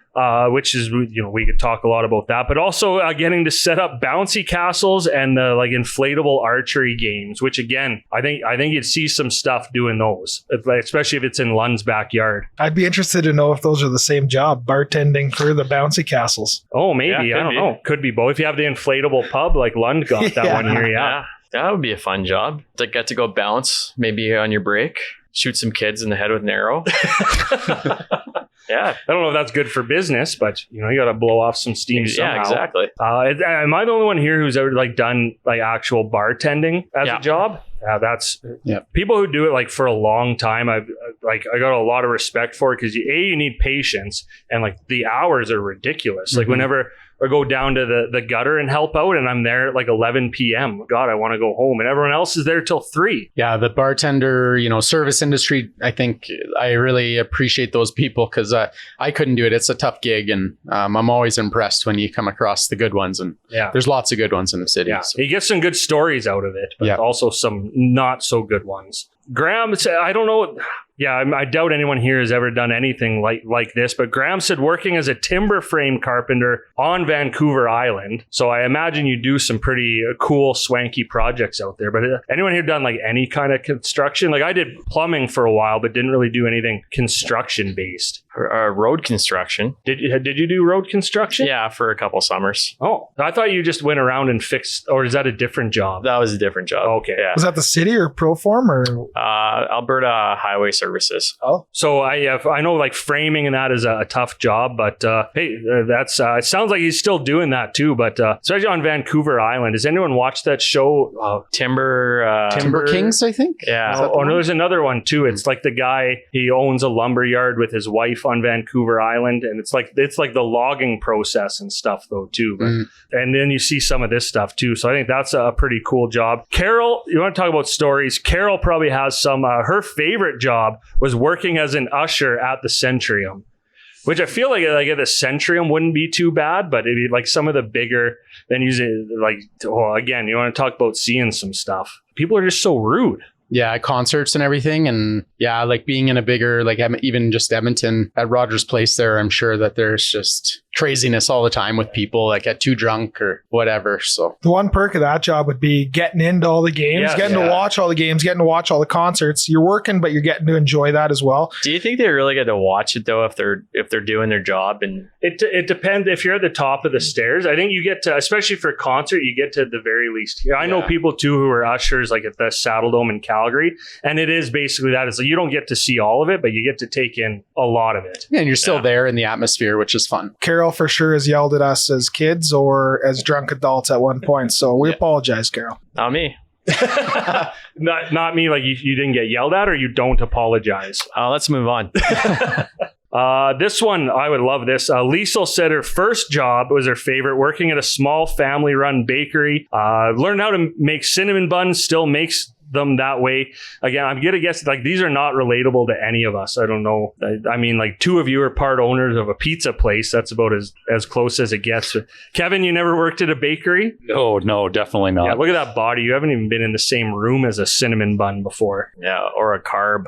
Which is, we could talk a lot about that, but also getting to set up bouncy castles and like inflatable archery games, which again, I think you'd see some stuff doing those, especially if it's in Lund's backyard. I'd be interested to know if those are the same job, bartending for the bouncy castles. Oh, maybe. Yeah, I don't know. Could be both. If you have the inflatable pub like Lund got that one year, yeah. That would be a fun job. To get to go bounce maybe on your break, shoot some kids in the head with an arrow. Yeah, I don't know if that's good for business, but you got to blow off some steam somehow. Yeah, exactly. Am I the only one here who's ever like done like actual bartending as a job? That's people who do it like for a long time. I got a lot of respect for it because you need patience and like the hours are ridiculous. Like whenever I go down to the gutter and help out and I'm there at like 11 p.m. God, I want to go home and everyone else is there till 3. Yeah, the bartender, service industry, I think I really appreciate those people because I couldn't do it. It's a tough gig and I'm always impressed when you come across the good ones and there's lots of good ones in the city. Yeah, so. you get some good stories out of it, but also some not so good ones. Graham, I don't know. Yeah, I doubt anyone here has ever done anything like this, but Graham said working as a timber frame carpenter on Vancouver Island. So I imagine you do some pretty cool, swanky projects out there. But anyone here done like any kind of construction? Like I did plumbing for a while, but didn't really do anything construction based. Road construction. Did you do road construction? Yeah, for a couple summers. Oh, I thought you just went around and fixed, or is that a different job? That was a different job. Okay. Yeah. Was that the city or Proform or? Alberta Highway Services. Oh. So I know like framing and that is a tough job, but hey, that's it sounds like he's still doing that too. But especially on Vancouver Island, does anyone watch that show? Timber Kings, I think. Yeah. No, there's another one too. It's like the guy, he owns a lumber yard with his wife on Vancouver Island, and it's like the logging process and stuff though too. But, and then you see some of this stuff too. So I think that's a pretty cool job. Carol, you want to talk about stories? Carol probably has some. Her favorite job was working as an usher at the Centrium, which I feel like at the Centrium wouldn't be too bad, but it'd be like some of the bigger venues. Again, you want to talk about seeing some stuff. People are just so rude. Yeah, concerts and everything. And yeah, like being in a bigger, like even just Edmonton at Rogers Place there, I'm sure that there's just craziness all the time with people that get too drunk or whatever. So the one perk of that job would be getting into all the games, getting to watch all the games, getting to watch all the concerts. You're working, but you're getting to enjoy that as well. Do you think they really get to watch it though if they're doing their job? And it depends. If you're at the top of the stairs, I think you get to, especially for a concert, you get to the very least. I know people too who are ushers like at the Saddle Dome in Calgary, and it is basically that. It's like you don't get to see all of it, but you get to take in a lot of it. Yeah, and you're still there in the atmosphere, which is fun. Carol for sure has yelled at us as kids or as drunk adults at one point. So we apologize, Carol. Not me. not me. Like you didn't get yelled at, or you don't apologize. Let's move on. This one, I would love this. Liesel said her first job was her favorite, working at a small family-run bakery. Learned how to make cinnamon buns, still makes them that way. Again, I'm gonna guess like these are not relatable to any of us. I don't know. I mean, like 2 of you are part owners of a pizza place. That's about as close as it gets. Kevin, you never worked at a bakery? No, definitely not. Yeah, look at that body. You haven't even been in the same room as a cinnamon bun before. Yeah, or a carb.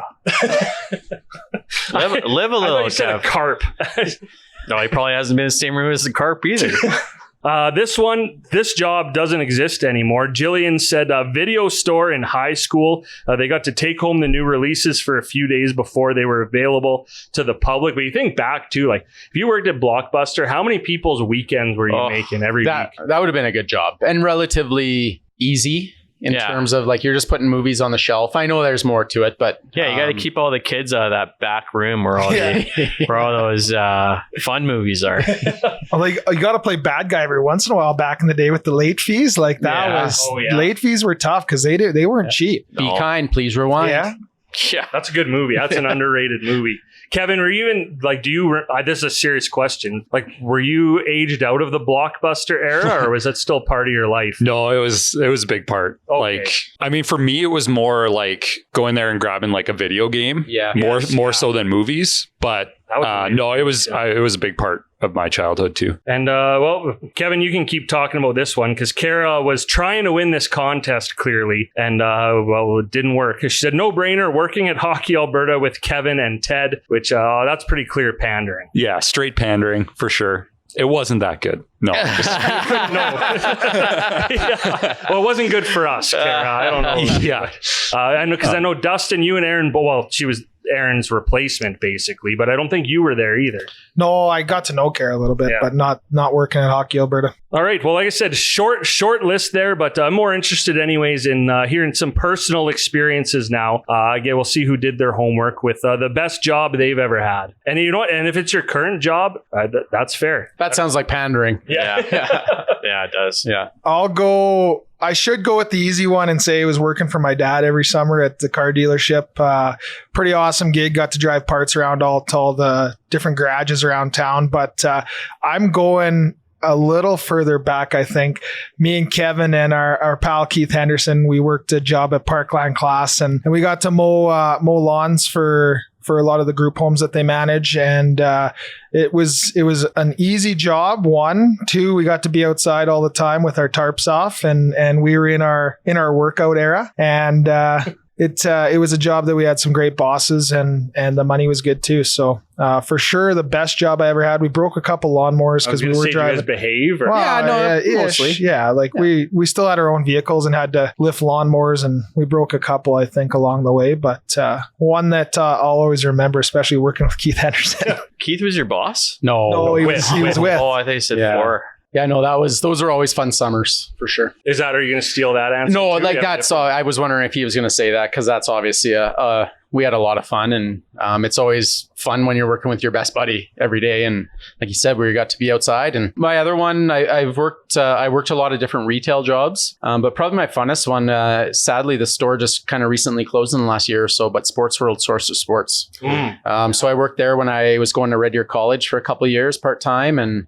live a little. I thought you said a carp. No, he probably hasn't been in the same room as the carp either. This job doesn't exist anymore. Jillian said a video store in high school. They got to take home the new releases for a few days before they were available to the public. But you think back to like, if you worked at Blockbuster, how many people's weekends were you making every week? That would have been a good job and relatively easy in terms of like you're just putting movies on the shelf. I know there's more to it, but Yeah, you got to keep all the kids out of that back room where all where all those fun movies are. Like you got to play bad guy every once in a while. Back in the day with the late fees, like that was late fees were tough because they weren't cheap. Be kind, please rewind. Yeah. That's a good movie. That's an underrated movie. Kevin, were you even like, this is a serious question. Like, were you aged out of the Blockbuster era or was that still part of your life? No, it was a big part. Okay. Like, I mean, for me, it was more like going there and grabbing like a video game. Yeah. More so than movies. But no, it was a big part of my childhood too. And well, Kevin, you can keep talking about this one because Kara was trying to win this contest clearly, and well, it didn't work. She said, "No brainer, working at Hockey Alberta with Kevin and Ted," which that's pretty clear pandering. Yeah, straight pandering for sure. It wasn't that good. No. No. Yeah. Well, it wasn't good for us, Kara. I don't know. Yeah. I know because I know Dustin, you and Aaron. Well, she was Aaron's replacement basically, but I don't think you were there either. No, I got to know Kara a little bit, but not working at Hockey Alberta. All right. Well, like I said, short list there, but I'm more interested anyways in hearing some personal experiences now. Again, we'll see who did their homework with the best job they've ever had. And you know what? And if it's your current job, that's fair. That sounds like pandering. Yeah. Yeah, it does. Yeah. I should go with the easy one and say I was working for my dad every summer at the car dealership. Pretty awesome gig. Got to drive parts around to all the different garages around town. But I'm going a little further back, I think. Me and Kevin and our pal Keith Henderson, we worked a job at Parkland class and we got to mow lawns for a lot of the group homes that they manage. And it was an easy job. 1, 2, we got to be outside all the time with our tarps off and we were in our workout era. And it was a job that we had some great bosses and the money was good too. So for sure, the best job I ever had. We broke a couple lawnmowers because we were driving. You guys behave? Or? Mostly. Yeah, like we still had our own vehicles and had to lift lawnmowers, and we broke a couple, I think, along the way. But one that I'll always remember, especially working with Keith Henderson. Keith was your boss? No, he was with. Oh, I thought you said 4. Yeah, no, those were always fun summers for sure. Are you going to steal that answer? No, too? like that's. I was wondering if he was going to say that because that's obviously we had a lot of fun, and it's always fun when you're working with your best buddy every day. And like you said, we got to be outside. And my other one, I worked a lot of different retail jobs, but probably my funnest one, sadly, the store just kind of recently closed in the last year or so, but Sports World Source of Sports. So I worked there when I was going to Red Deer College for a couple of years part-time, and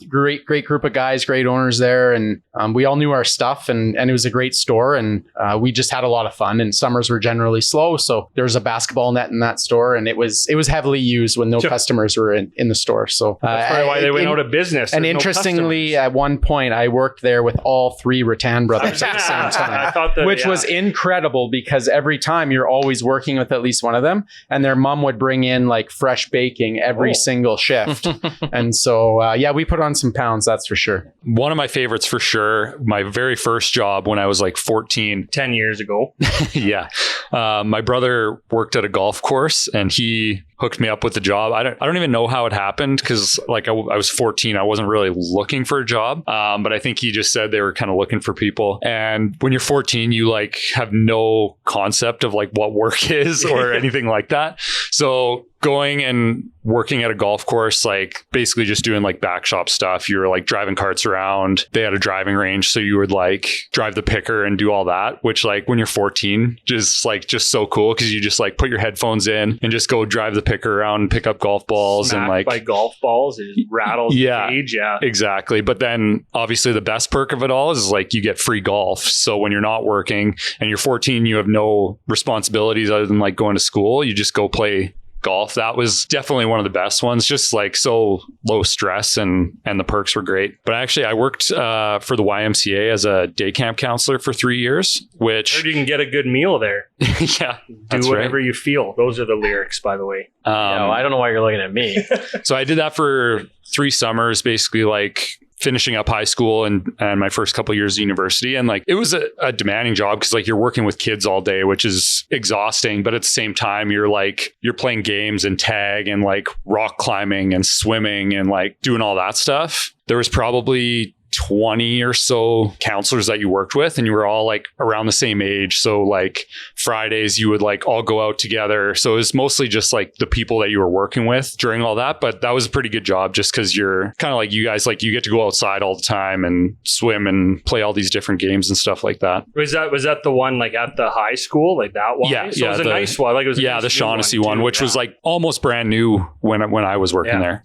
great group of guys, great owners there. And we all knew our stuff, and it was a great store, and we just had a lot of fun, and summers were generally slow. So there was a basketball net in that store, and it was heavily used when no customers were in the store. So that's probably why they went out of business. And interestingly, at one point, I worked there with all 3 Rattan brothers at the same time, which was incredible because every time you're always working with at least one of them, and their mom would bring in like fresh baking every single shift. And so, we put on some pounds, that's for sure. One of my favorites for sure, my very first job when I was like 14. 10 years ago. Yeah. My brother worked at a golf course and he hooked me up with the job. I don't even know how it happened because like I was 14. I wasn't really looking for a job. But I think he just said they were kind of looking for people. And when you're 14, you like have no concept of like what work is or anything like that. So going and working at a golf course, like basically just doing like back shop stuff. You were like driving carts around. They had a driving range. So you would like drive the picker and do all that, which like when you're 14 is like just so cool because you just like put your headphones in and just go drive the picker around and pick up golf balls. Smacked and like by golf balls, it just rattles the cage. Yeah, exactly. But then obviously the best perk of it all is like you get free golf. So when you're not working and you're 14, you have no responsibilities other than like going to school. You just go play golf. That was definitely one of the best ones, just like so low stress and the perks were great. But actually I worked for the YMCA as a day camp counselor for 3 years, which... I heard you can get a good meal there. Yeah. Do whatever you feel. Those are the lyrics, by the way. I don't know why you're looking at me. So I did that for 3 summers, basically like finishing up high school and my first couple of years of university. And like, it was a demanding job because like you're working with kids all day, which is exhausting. But at the same time, you're playing games and tag and like rock climbing and swimming and like doing all that stuff. There was probably 20 or so counselors that you worked with, and you were all like around the same age. So like Fridays you would like all go out together. So it was mostly just like the people that you were working with during all that. But that was a pretty good job just because you're kind of like, you guys, like you get to go outside all the time and swim and play all these different games and stuff like that. Was that the one like at the high school, like that one? Yeah, so it was a nice one. Like it was a nice the Shaughnessy one, too, which was like almost brand new when I was working there.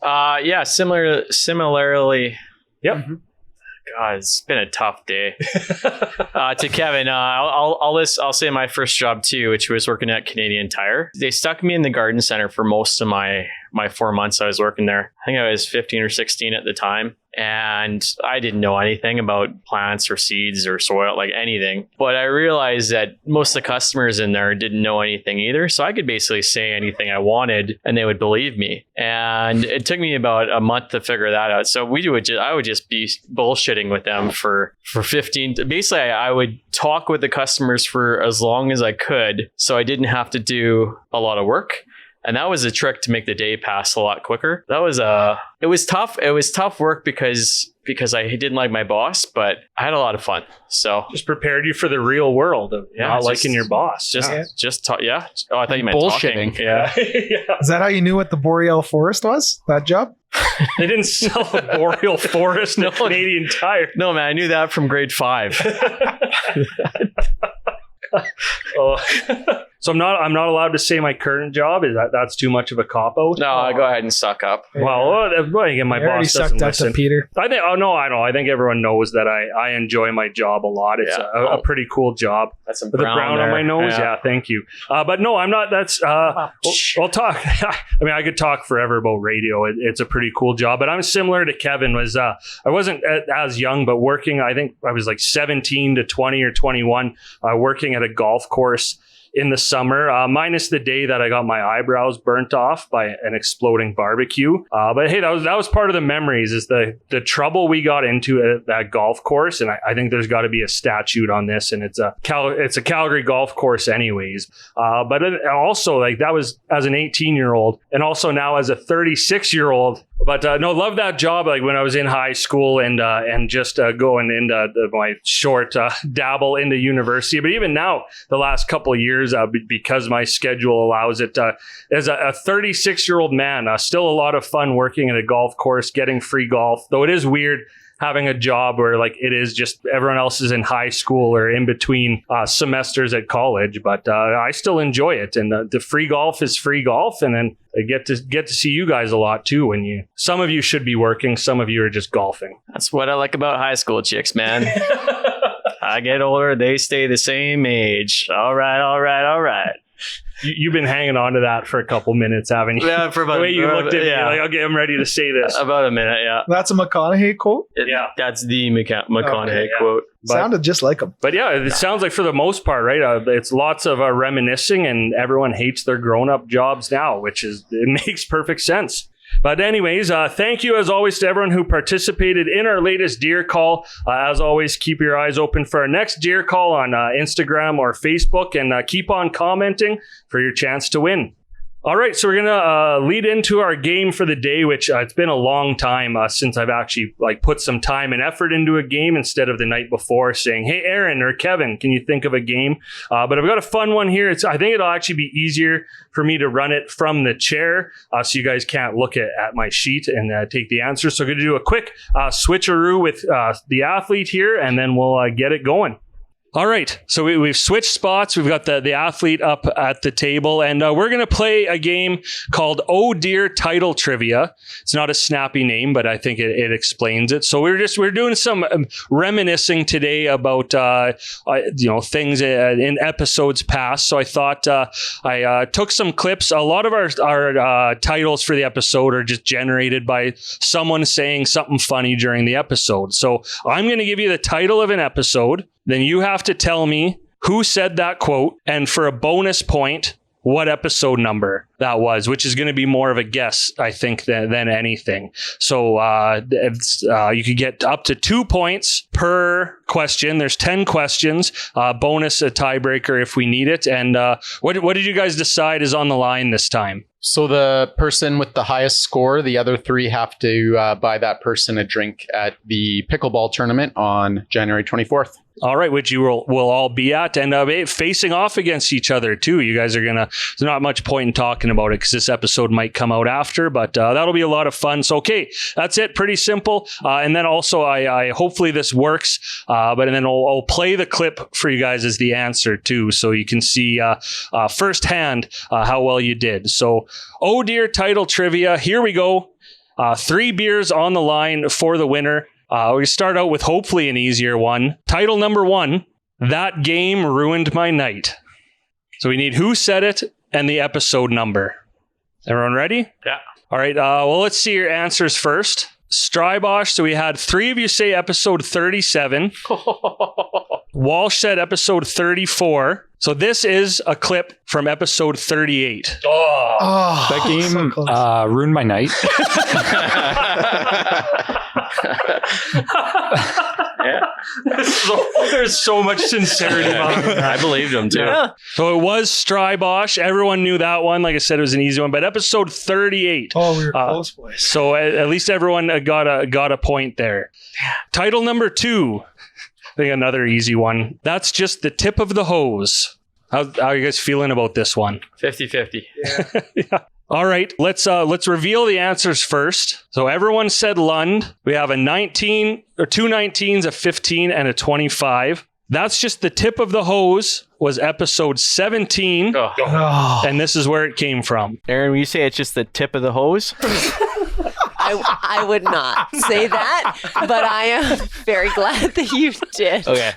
Similarly. Yep. God, it's been a tough day. To Kevin, I'll say my first job too, which was working at Canadian Tire. They stuck me in the garden center for most of my 4 months I was working there. I think I was 15 or 16 at the time. And I didn't know anything about plants or seeds or soil, like anything. But I realized that most of the customers in there didn't know anything either. So I could basically say anything I wanted and they would believe me. And it took me about a month to figure that out. So I would just be bullshitting with them for 15. Basically, I would talk with the customers for as long as I could. So I didn't have to do a lot of work. And that was a trick to make the day pass a lot quicker. It was tough. It was tough work because I didn't like my boss, but I had a lot of fun. So just prepared you for the real world of not liking your boss. Just talk. Yeah. Oh, I thought you meant bullshitting. Talking. Yeah. Is that how you knew what the Boreal Forest was? That job? They didn't sell a boreal forest at Canadian Tire. No, man, I knew that from grade 5. So I'm not allowed to say my current job. That's too much of a cop out? No, go ahead and suck up. Well, again, my boss doesn't listen. To Peter. I think. Oh no, I know. I think everyone knows that I enjoy my job a lot. It's a pretty cool job. That's some with the brown on my nose. Yeah, thank you. But no, I'm not. That's. We'll talk. I mean, I could talk forever about radio. It's a pretty cool job. But I'm similar to Kevin. I wasn't as young, but working. I think I was like 17 to 20 or 21, working at a golf course in the summer, minus the day that I got my eyebrows burnt off by an exploding barbecue. But hey, that was part of the memories, is the trouble we got into at that golf course. And I think there's got to be a statute on this, and it's a Calgary golf course anyways. But also, like, that was as an 18-year-old, and also now as a 36-year-old. But no, love that job. Like when I was in high school and just going into my short dabble into university. But even now, the last couple of years, because my schedule allows it, as a 36-year-old man, still a lot of fun working at a golf course, getting free golf. Though it is weird having a job where like it is just everyone else is in high school or in between semesters at college, but I still enjoy it. And the free golf is free golf, and then I get to see you guys a lot too. Some of you should be working, some of you are just golfing. That's what I like about high school chicks, man. I get older, they stay the same age. All right. You've been hanging on to that for a couple minutes, haven't you? Yeah, for about the way you looked at me, like, okay, I'm ready to say this. About a minute, yeah. That's a McConaughey quote? That's the McConaughey quote. Sounded just like him. But yeah, it sounds like for the most part, right? It's lots of reminiscing, and everyone hates their grown-up jobs now, it makes perfect sense. But anyways, thank you as always to everyone who participated in our latest Deer Call. As always, keep your eyes open for our next Deer Call on Instagram or Facebook, and keep on commenting for your chance to win. All right, so we're going to lead into our game for the day, which it's been a long time since I've actually put some time and effort into a game instead of the night before saying, hey, Aaron or Kevin, can you think of a game? But I've got a fun one here. I think it'll actually be easier for me to run it from the chair so you guys can't look at my sheet and take the answer. So I'm going to do a quick switcheroo with the athlete here, and then we'll get it going. All right, so we've switched spots. We've got the athlete up at the table, and we're going to play a game called Oh Dear Title Trivia. It's not a snappy name, but I think it explains it. So we're doing some reminiscing today about things in episodes past. So I thought I took some clips. A lot of our titles for the episode are just generated by someone saying something funny during the episode. So I'm going to give you the title of an episode. Then you have to tell me who said that quote, and for a bonus point, what episode number that was, which is going to be more of a guess, I think, than anything. So you could get up to 2 points per question. There's 10 questions, bonus a tiebreaker if we need it. And what did you guys decide is on the line this time? So the person with the highest score, the other 3 have to buy that person a drink at the pickleball tournament on January 24th. All right, which you will all be at, and facing off against each other too. You guys are there's not much point in talking about it because this episode might come out after, but that'll be a lot of fun. So, okay, that's it. Pretty simple. And then also, I hopefully this works, but then I'll play the clip for you guys as the answer too, so you can see firsthand how well you did. So, oh dear, title trivia. Here we go. 3 beers on the line for the winner. We start out with hopefully an easier one. Title number 1, That Game Ruined My Night. So we need who said it and the episode number. Everyone ready? Yeah. All right. Well, let's see your answers first. Strybosh. So we had 3 of you say episode 37. Walsh said episode 34. So this is a clip from episode 38. Oh, That game so close. ruined my night. There's so much sincerity behind that. I believed him too. Yeah. So it was Strybosh. Everyone knew that one. Like I said, it was an easy one. But episode 38. Oh, we were close, boys. So at least everyone got a point there. Title number 2. I think another easy one. That's Just the Tip of the Hose. How are you guys feeling about this one? 50-50. Yeah. All right, let's reveal the answers first. So everyone said Lund. We have a 19 or 2 19s, a 15, and a 25. That's Just the Tip of the Hose was episode 17, Oh. and this is where it came from. Aaron, when you say it's just the tip of the hose, I would not say that, but I am very glad that you did. okay.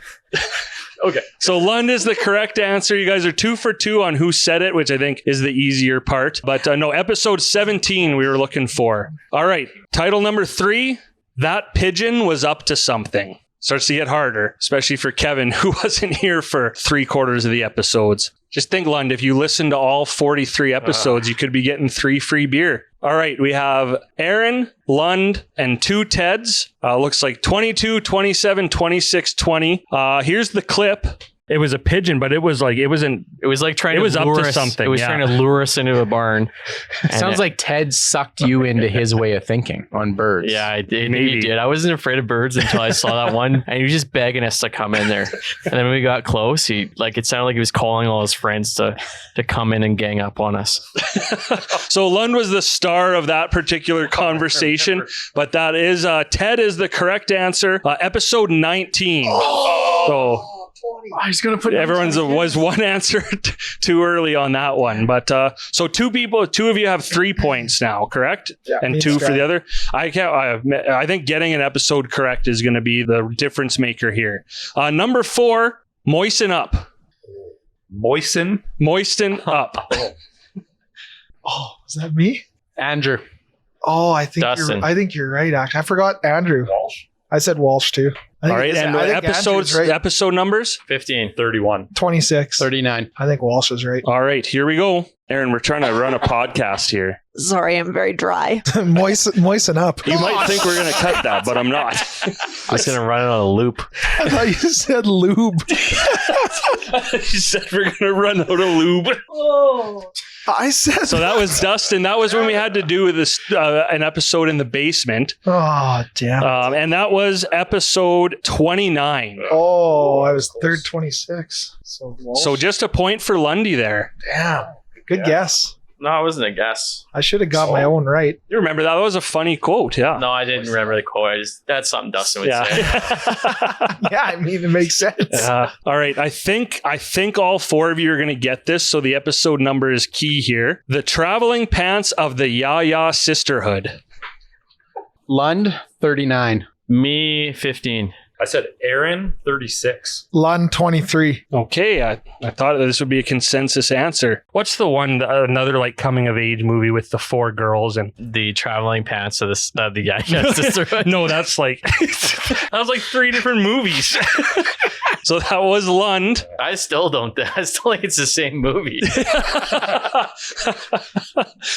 Okay. So Lund is the correct answer. You guys are 2 for 2 on who said it, which I think is the easier part. But no, episode 17 we were looking for. All right. Title number 3, That Pigeon Was Up to Something. Starts to get harder, especially for Kevin, who wasn't here for 3/4 of the episodes. Just think, Lund, if you listen to all 43 episodes, you could be getting 3 free beer. All right, we have Aaron, Lund, and 2 Teds. Looks like 22, 27, 26, 20. Here's the clip. It was a pigeon, but it was like trying It to was up lure to us. something, It was yeah. trying to lure us into a barn. Sounds like Ted sucked you into his way of thinking on birds. Yeah, I did. Maybe. He did. I wasn't afraid of birds until I saw that one, and he was just begging us to come in there. And then when we got close, it sounded like he was calling all his friends to come in and gang up on us. So Lund was the star of that particular conversation, but that is Ted is the correct answer. Episode 19. So I was going to put everyone's was one answer too early on that one, but so 2 of you have 3 points now, correct? Yeah, And me 2 and for the Strat. other. I think getting an episode correct is going to be the difference maker here. Number 4, Moisten Up. Moisten. Moisten Up. Oh, is that me? Andrew. Oh, I think Dustin. you're right. Actually, I forgot Andrew. Walsh. I said Walsh too. All right, and I think episodes, Andrew's right. episode numbers. 15. 31. 26. 39. I think Walsh is right. All right, here we go. Aaron, we're trying to run a podcast here. Sorry, I'm very dry. Moisten up. You might think we're going to cut that, but I'm not. I was gonna run it on a loop. I thought you said lube. You said we're going to run out of lube. I said. So that was Dustin. That was when we had to do this an episode in the basement, Oh, damn. and that was episode 29. Oh, I was third 26. So Walsh. So just a point for Lundy there. damn. Good guess. No, it wasn't a guess. I should have got my own right. You remember that? That was a funny quote, yeah. No, I didn't remember the quote. That's something Dustin would say. Yeah. Yeah, I mean, it makes sense. All right. I think all 4 of you are going to get this. So the episode number is key here. The Traveling Pants of the Ya Sisterhood. Lund, 39. Me, 15. I said Aaron, 36. Lund 23. Okay. I thought this would be a consensus answer. What's the one, another like coming of age movie with the 4 girls and The Traveling Pants of the Yaya Sisterhood. no, that's like that was like 3 different movies. So that was Lund. I still think it's the same movie.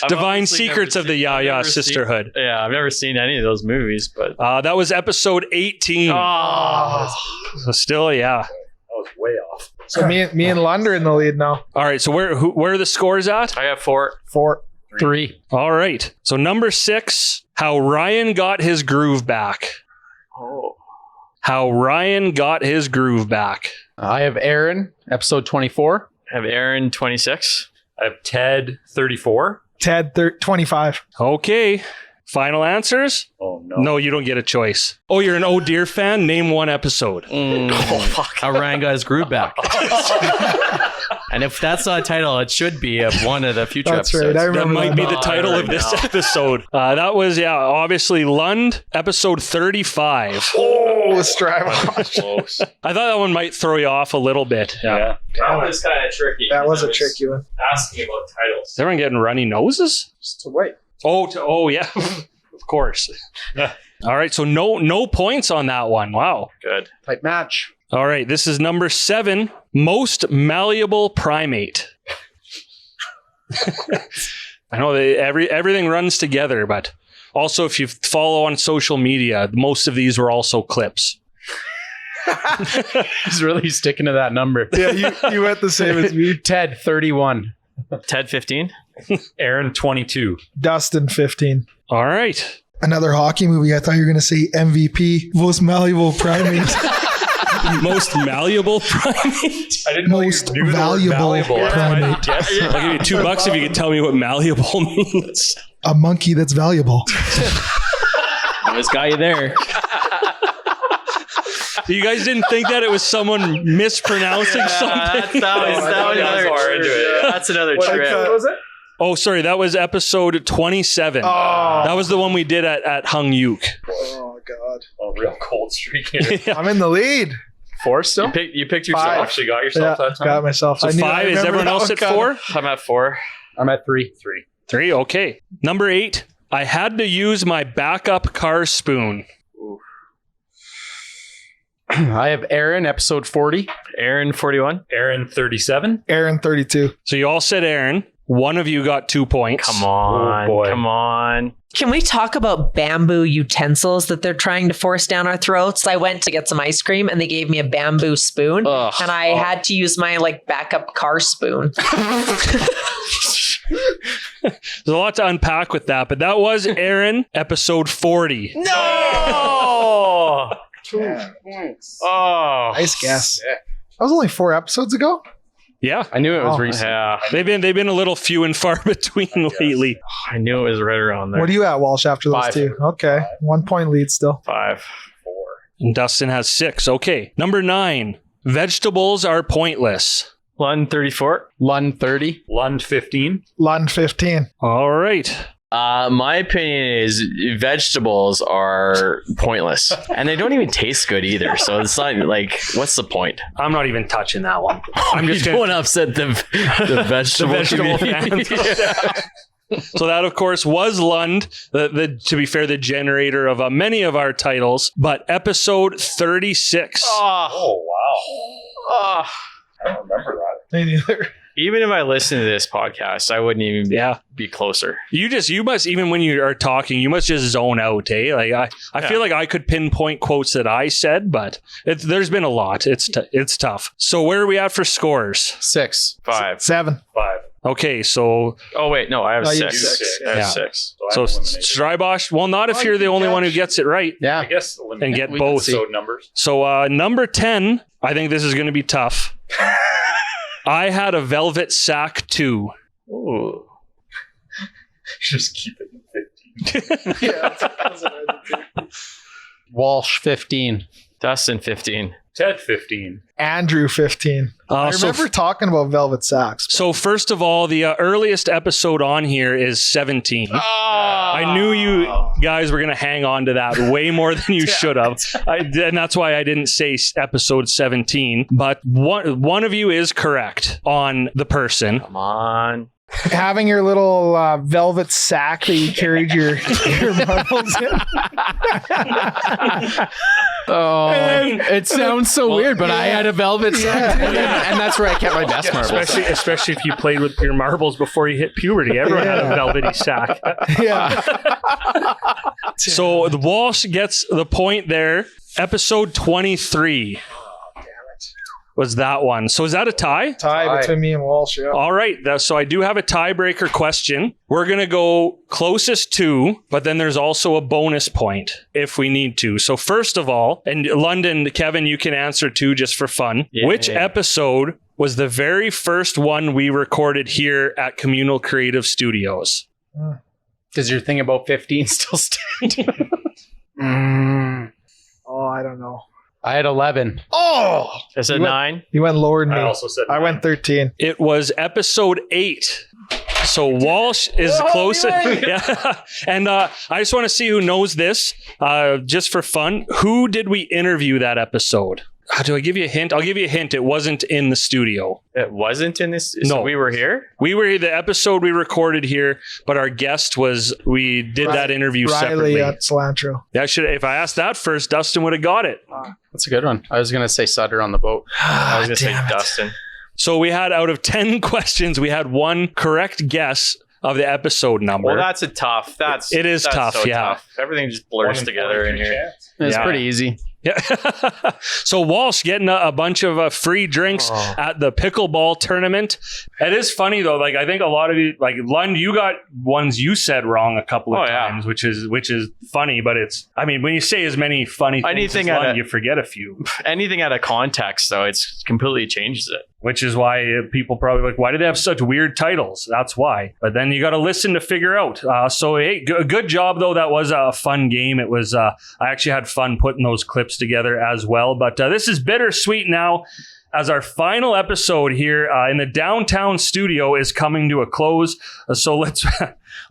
Divine Secrets of the Yaya Sisterhood. I've never seen any of those movies, but That was episode 18. So still, yeah. So me and Lund are in the lead now. All right. So where are the scores at? I got 4. 3. All right. So number 6, how Ryan got his groove back. Oh. How Ryan got his groove back. I have Aaron, episode 24. I have Aaron 26. I have Ted 34. Ted 25. Okay. Final answers? Oh no. No, you don't get a choice. Oh, you're an Oh Dear fan? Name one episode. How Ryan got his groove back. And if that's not a title, it should be of one of the future That's episodes. right. I That remember might that. be the title of this episode. That was, obviously Lund, episode 35. Oh, Strive. Close. I thought that one might throw you off a little bit. Yeah. That was kind of tricky. That was a tricky one. Asking about titles. Is everyone getting runny noses? Just to wait. Oh yeah, of course. All right, so no points on that one. Wow. Good. Tight match. All right, this is number 7, most malleable primate. I know everything runs together, but also if you follow on social media, most of these were also clips. He's really sticking to that number. Yeah, you went the same as me. Ted, 31. Ted 15. Aaron 22. Dustin 15. All right. Another hockey movie. I thought you were going to say MVP, most malleable primate. Most malleable primate. I didn't know you Most knew the word valuable primate. I'll give you $2 if you can tell me what malleable means. A monkey that's valuable. Always got you there. You guys didn't think that it was someone mispronouncing something? That's another trip. was it? Oh, sorry. That was episode 27. Oh. That was the one we did at Hung Yuk. Oh, God. Oh, real cold streak here. I'm in the lead. 4 still? You picked You yourself. actually got yourself Yeah, that time? got myself. So I knew- 5. I Is remember everyone that else one at coming. 4? I'm at 4. I'm at 3. 3. Okay. Number 8. I had to use my backup car spoon. I have Aaron, episode 40. Aaron 41. Aaron 37. Aaron 32. So you all said Aaron. One of you got 2 points. Come on. Oh, boy. Come on. Can we talk about bamboo utensils that they're trying to force down our throats? I went to get some ice cream and they gave me a bamboo spoon Ugh. and I had to use my backup car spoon. There's a lot to unpack with that, but that was Aaron, episode 40. No! Oh. Nice guess. That was only 4 episodes ago. Yeah. I knew it was Oh. recent. Yeah. They've been a little few and far between lately. I knew it was right around there. What are you at, Walsh, after those 5. 2? Okay. 1 point lead still. 5. And Dustin has 6. Okay. Number 9. Vegetables are pointless. Lund 34. Lund, 30. Lund 15. Lund 15. All right. My opinion is vegetables are pointless. And they don't even taste good either. So it's not what's the point? I'm not even touching that one. I'm just You going don't upset the vegetable, vegetable community. So that, of course, was Lund, to be fair, the generator of many of our titles, but episode 36. Oh, wow. Oh. I don't remember that. Me neither. Even if I listen to this podcast, I wouldn't even Yeah. be closer. You must, even when you are talking, you must just zone out, eh? I feel like I could pinpoint quotes that I said, but there's been a lot. It's tough. So where are we at for scores? 6. 5. 7. 5. Okay, so Oh, wait. No, I have No, you have 6. 6. I have Yeah. 6. So I'm eliminated. Strybosh, well, not if you're the only one who gets it right. Yeah. I guess And get we can both. see. episode numbers. So number 10, I think this is going to be tough. I had a velvet sack too. Ooh. Just keep it in 15. Walsh, 15. Dustin 15. Ted 15. Andrew 15. I remember talking about velvet sacks. So first of all, the earliest episode on here is 17. I knew you guys were going to hang on to that way more than you should have. And that's why I didn't say episode 17. But one of you is correct on the person. Come on. Having your little velvet sack that you carried your marbles in. Oh, it sounds so weird, but I had a velvet sack, and that's where I kept my best marbles. Especially if you played with your marbles before you hit puberty. Everyone had a velvety sack. Yeah. So the Walsh gets the point there. Episode 23 was that one. So is that a tie? Tie between me and Walsh. Yeah. All right. So I do have a tiebreaker question. We're going to go closest to, but then there's also a bonus point if we need to. So first of all, and London, Kevin, you can answer too just for fun. Yeah. Which episode was the very first one we recorded here at Communal Creative Studios? Does your thing about 15 still stand? Oh, I don't know. I had 11. Oh, Is it 9? you went lower than me. I also said I went 13. It was episode 8. So Walsh is close. Yeah. And I just want to see who knows this, just for fun. Who did we interview that episode? Do I give you a hint? I'll give you a hint. It wasn't in the studio. It wasn't in this? No. So we were here? We were the episode we recorded here, but our guest was, we did that interview Riley separately. at Cilantro. That should, if I asked that first, Dustin would have got it. That's a good one. I was going to say Sutter on the boat. I was going to say Dustin. So we had, out of 10 questions, we had one correct guess of the episode number. Well, that's a tough. It is that's tough, so yeah. tough. Everything just blurs together in here. It's Yeah. pretty easy. Yeah. So Walsh getting a bunch of free drinks at the pickleball tournament. It is funny though. Like I think a lot of you, like Lund, you got ones you said wrong a couple of times, which is funny. But it's, I mean, when you say as many funny things Anything as at Lund, a- you forget a few. Anything out of context, though, it's completely changes it. Which is why people probably like, why do they have such weird titles? That's why. But then you got to listen to figure out. So hey, good job though. That was a fun game. It was. I actually had fun putting those clips together as well. But this is bittersweet now, as our final episode here in the downtown studio is coming to a close. So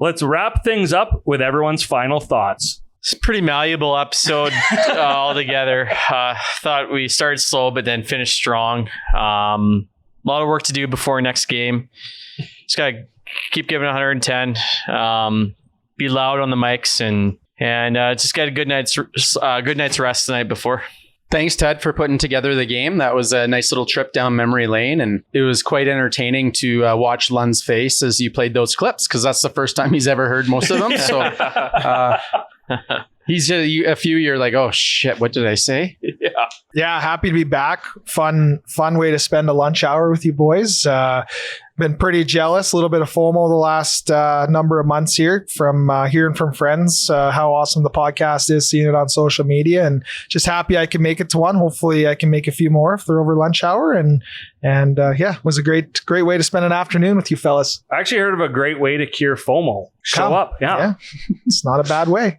let's wrap things up with everyone's final thoughts. It's a pretty malleable episode altogether. Thought we started slow, but then finished strong. A lot of work to do before next game. Just gotta keep giving 110. Be loud on the mics and just get a good night's rest the night before. Thanks, Ted, for putting together the game. That was a nice little trip down memory lane, and it was quite entertaining to watch Lund's face as you played those clips, because that's the first time he's ever heard most of them. So he's a few. You're like, oh shit, what did I say? Yeah, happy to be back. Fun way to spend a lunch hour with you boys. Been pretty jealous, a little bit of FOMO the last number of months here from hearing from friends how awesome the podcast is, seeing it on social media, and just happy I can make it to one. Hopefully I can make a few more if they're over lunch hour. And yeah, it was a great way to spend an afternoon with you fellas. I actually heard of a great way to cure FOMO. Show up. Yeah. It's not a bad way.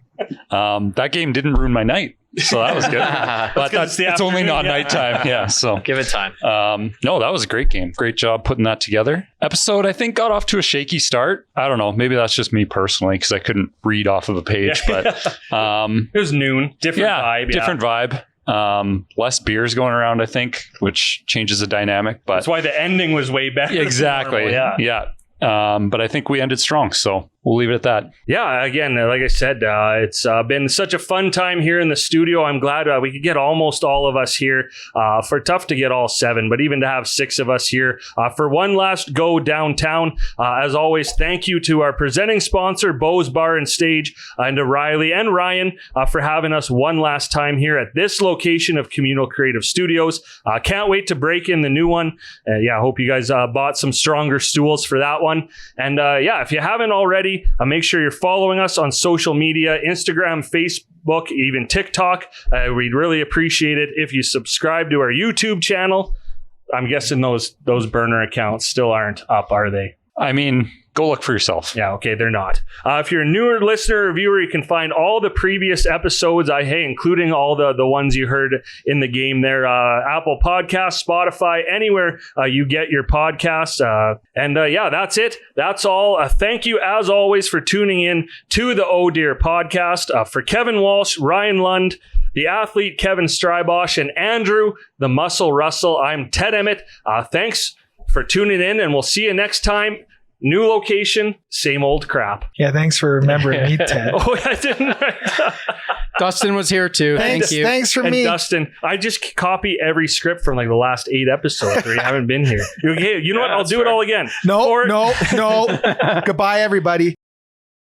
That game didn't ruin my night. So that was good. But it's only not nighttime. Yeah. So Give it time. no, that was a great game. Great job putting that together. Episode, I think, got off to a shaky start. I don't know. Maybe that's just me personally because I couldn't read off of a page. But it was noon. Different vibe. Different vibe. Less beers going around, I think, which changes the dynamic. But that's why the ending was way better. Exactly. Yeah. But I think we ended strong. So we'll leave it at that. Yeah, again, like I said, it's been such a fun time here in the studio. I'm glad we could get almost all of us here. For tough to get all 7, but even to have 6 of us here for one last go downtown. As always, thank you to our presenting sponsor, Bo's Bar and Stage, and to Riley and Ryan for having us one last time here at this location of Communal Creative Studios. Can't wait to break in the new one. I hope you guys bought some stronger stools for that one. And if you haven't already, make sure you're following us on social media, Instagram, Facebook, even TikTok. We'd really appreciate it if you subscribe to our YouTube channel. I'm guessing those burner accounts still aren't up, are they? I mean, go look for yourself. Yeah, okay, they're not. If you're a newer listener or viewer, you can find all the previous episodes, including all the ones you heard in the game there, Apple Podcasts, Spotify, anywhere you get your podcasts. That's it. That's all. Thank you, as always, for tuning in to the Oh Dear podcast. For Kevin Walsh, Ryan Lund, the athlete Kevin Strybosh, and Andrew, the muscle Russell, I'm Ted Emmett. Thanks for tuning in, and we'll see you next time New location, same old crap. Yeah, thanks for remembering me, Ted. Oh, I didn't. Dustin was here too. Thank you. Thanks for And me. Dustin, I just copy every script from like the last 8 episodes where you haven't been here. You're like, hey, you know what? I'll do it all again. No. Or- Goodbye, everybody.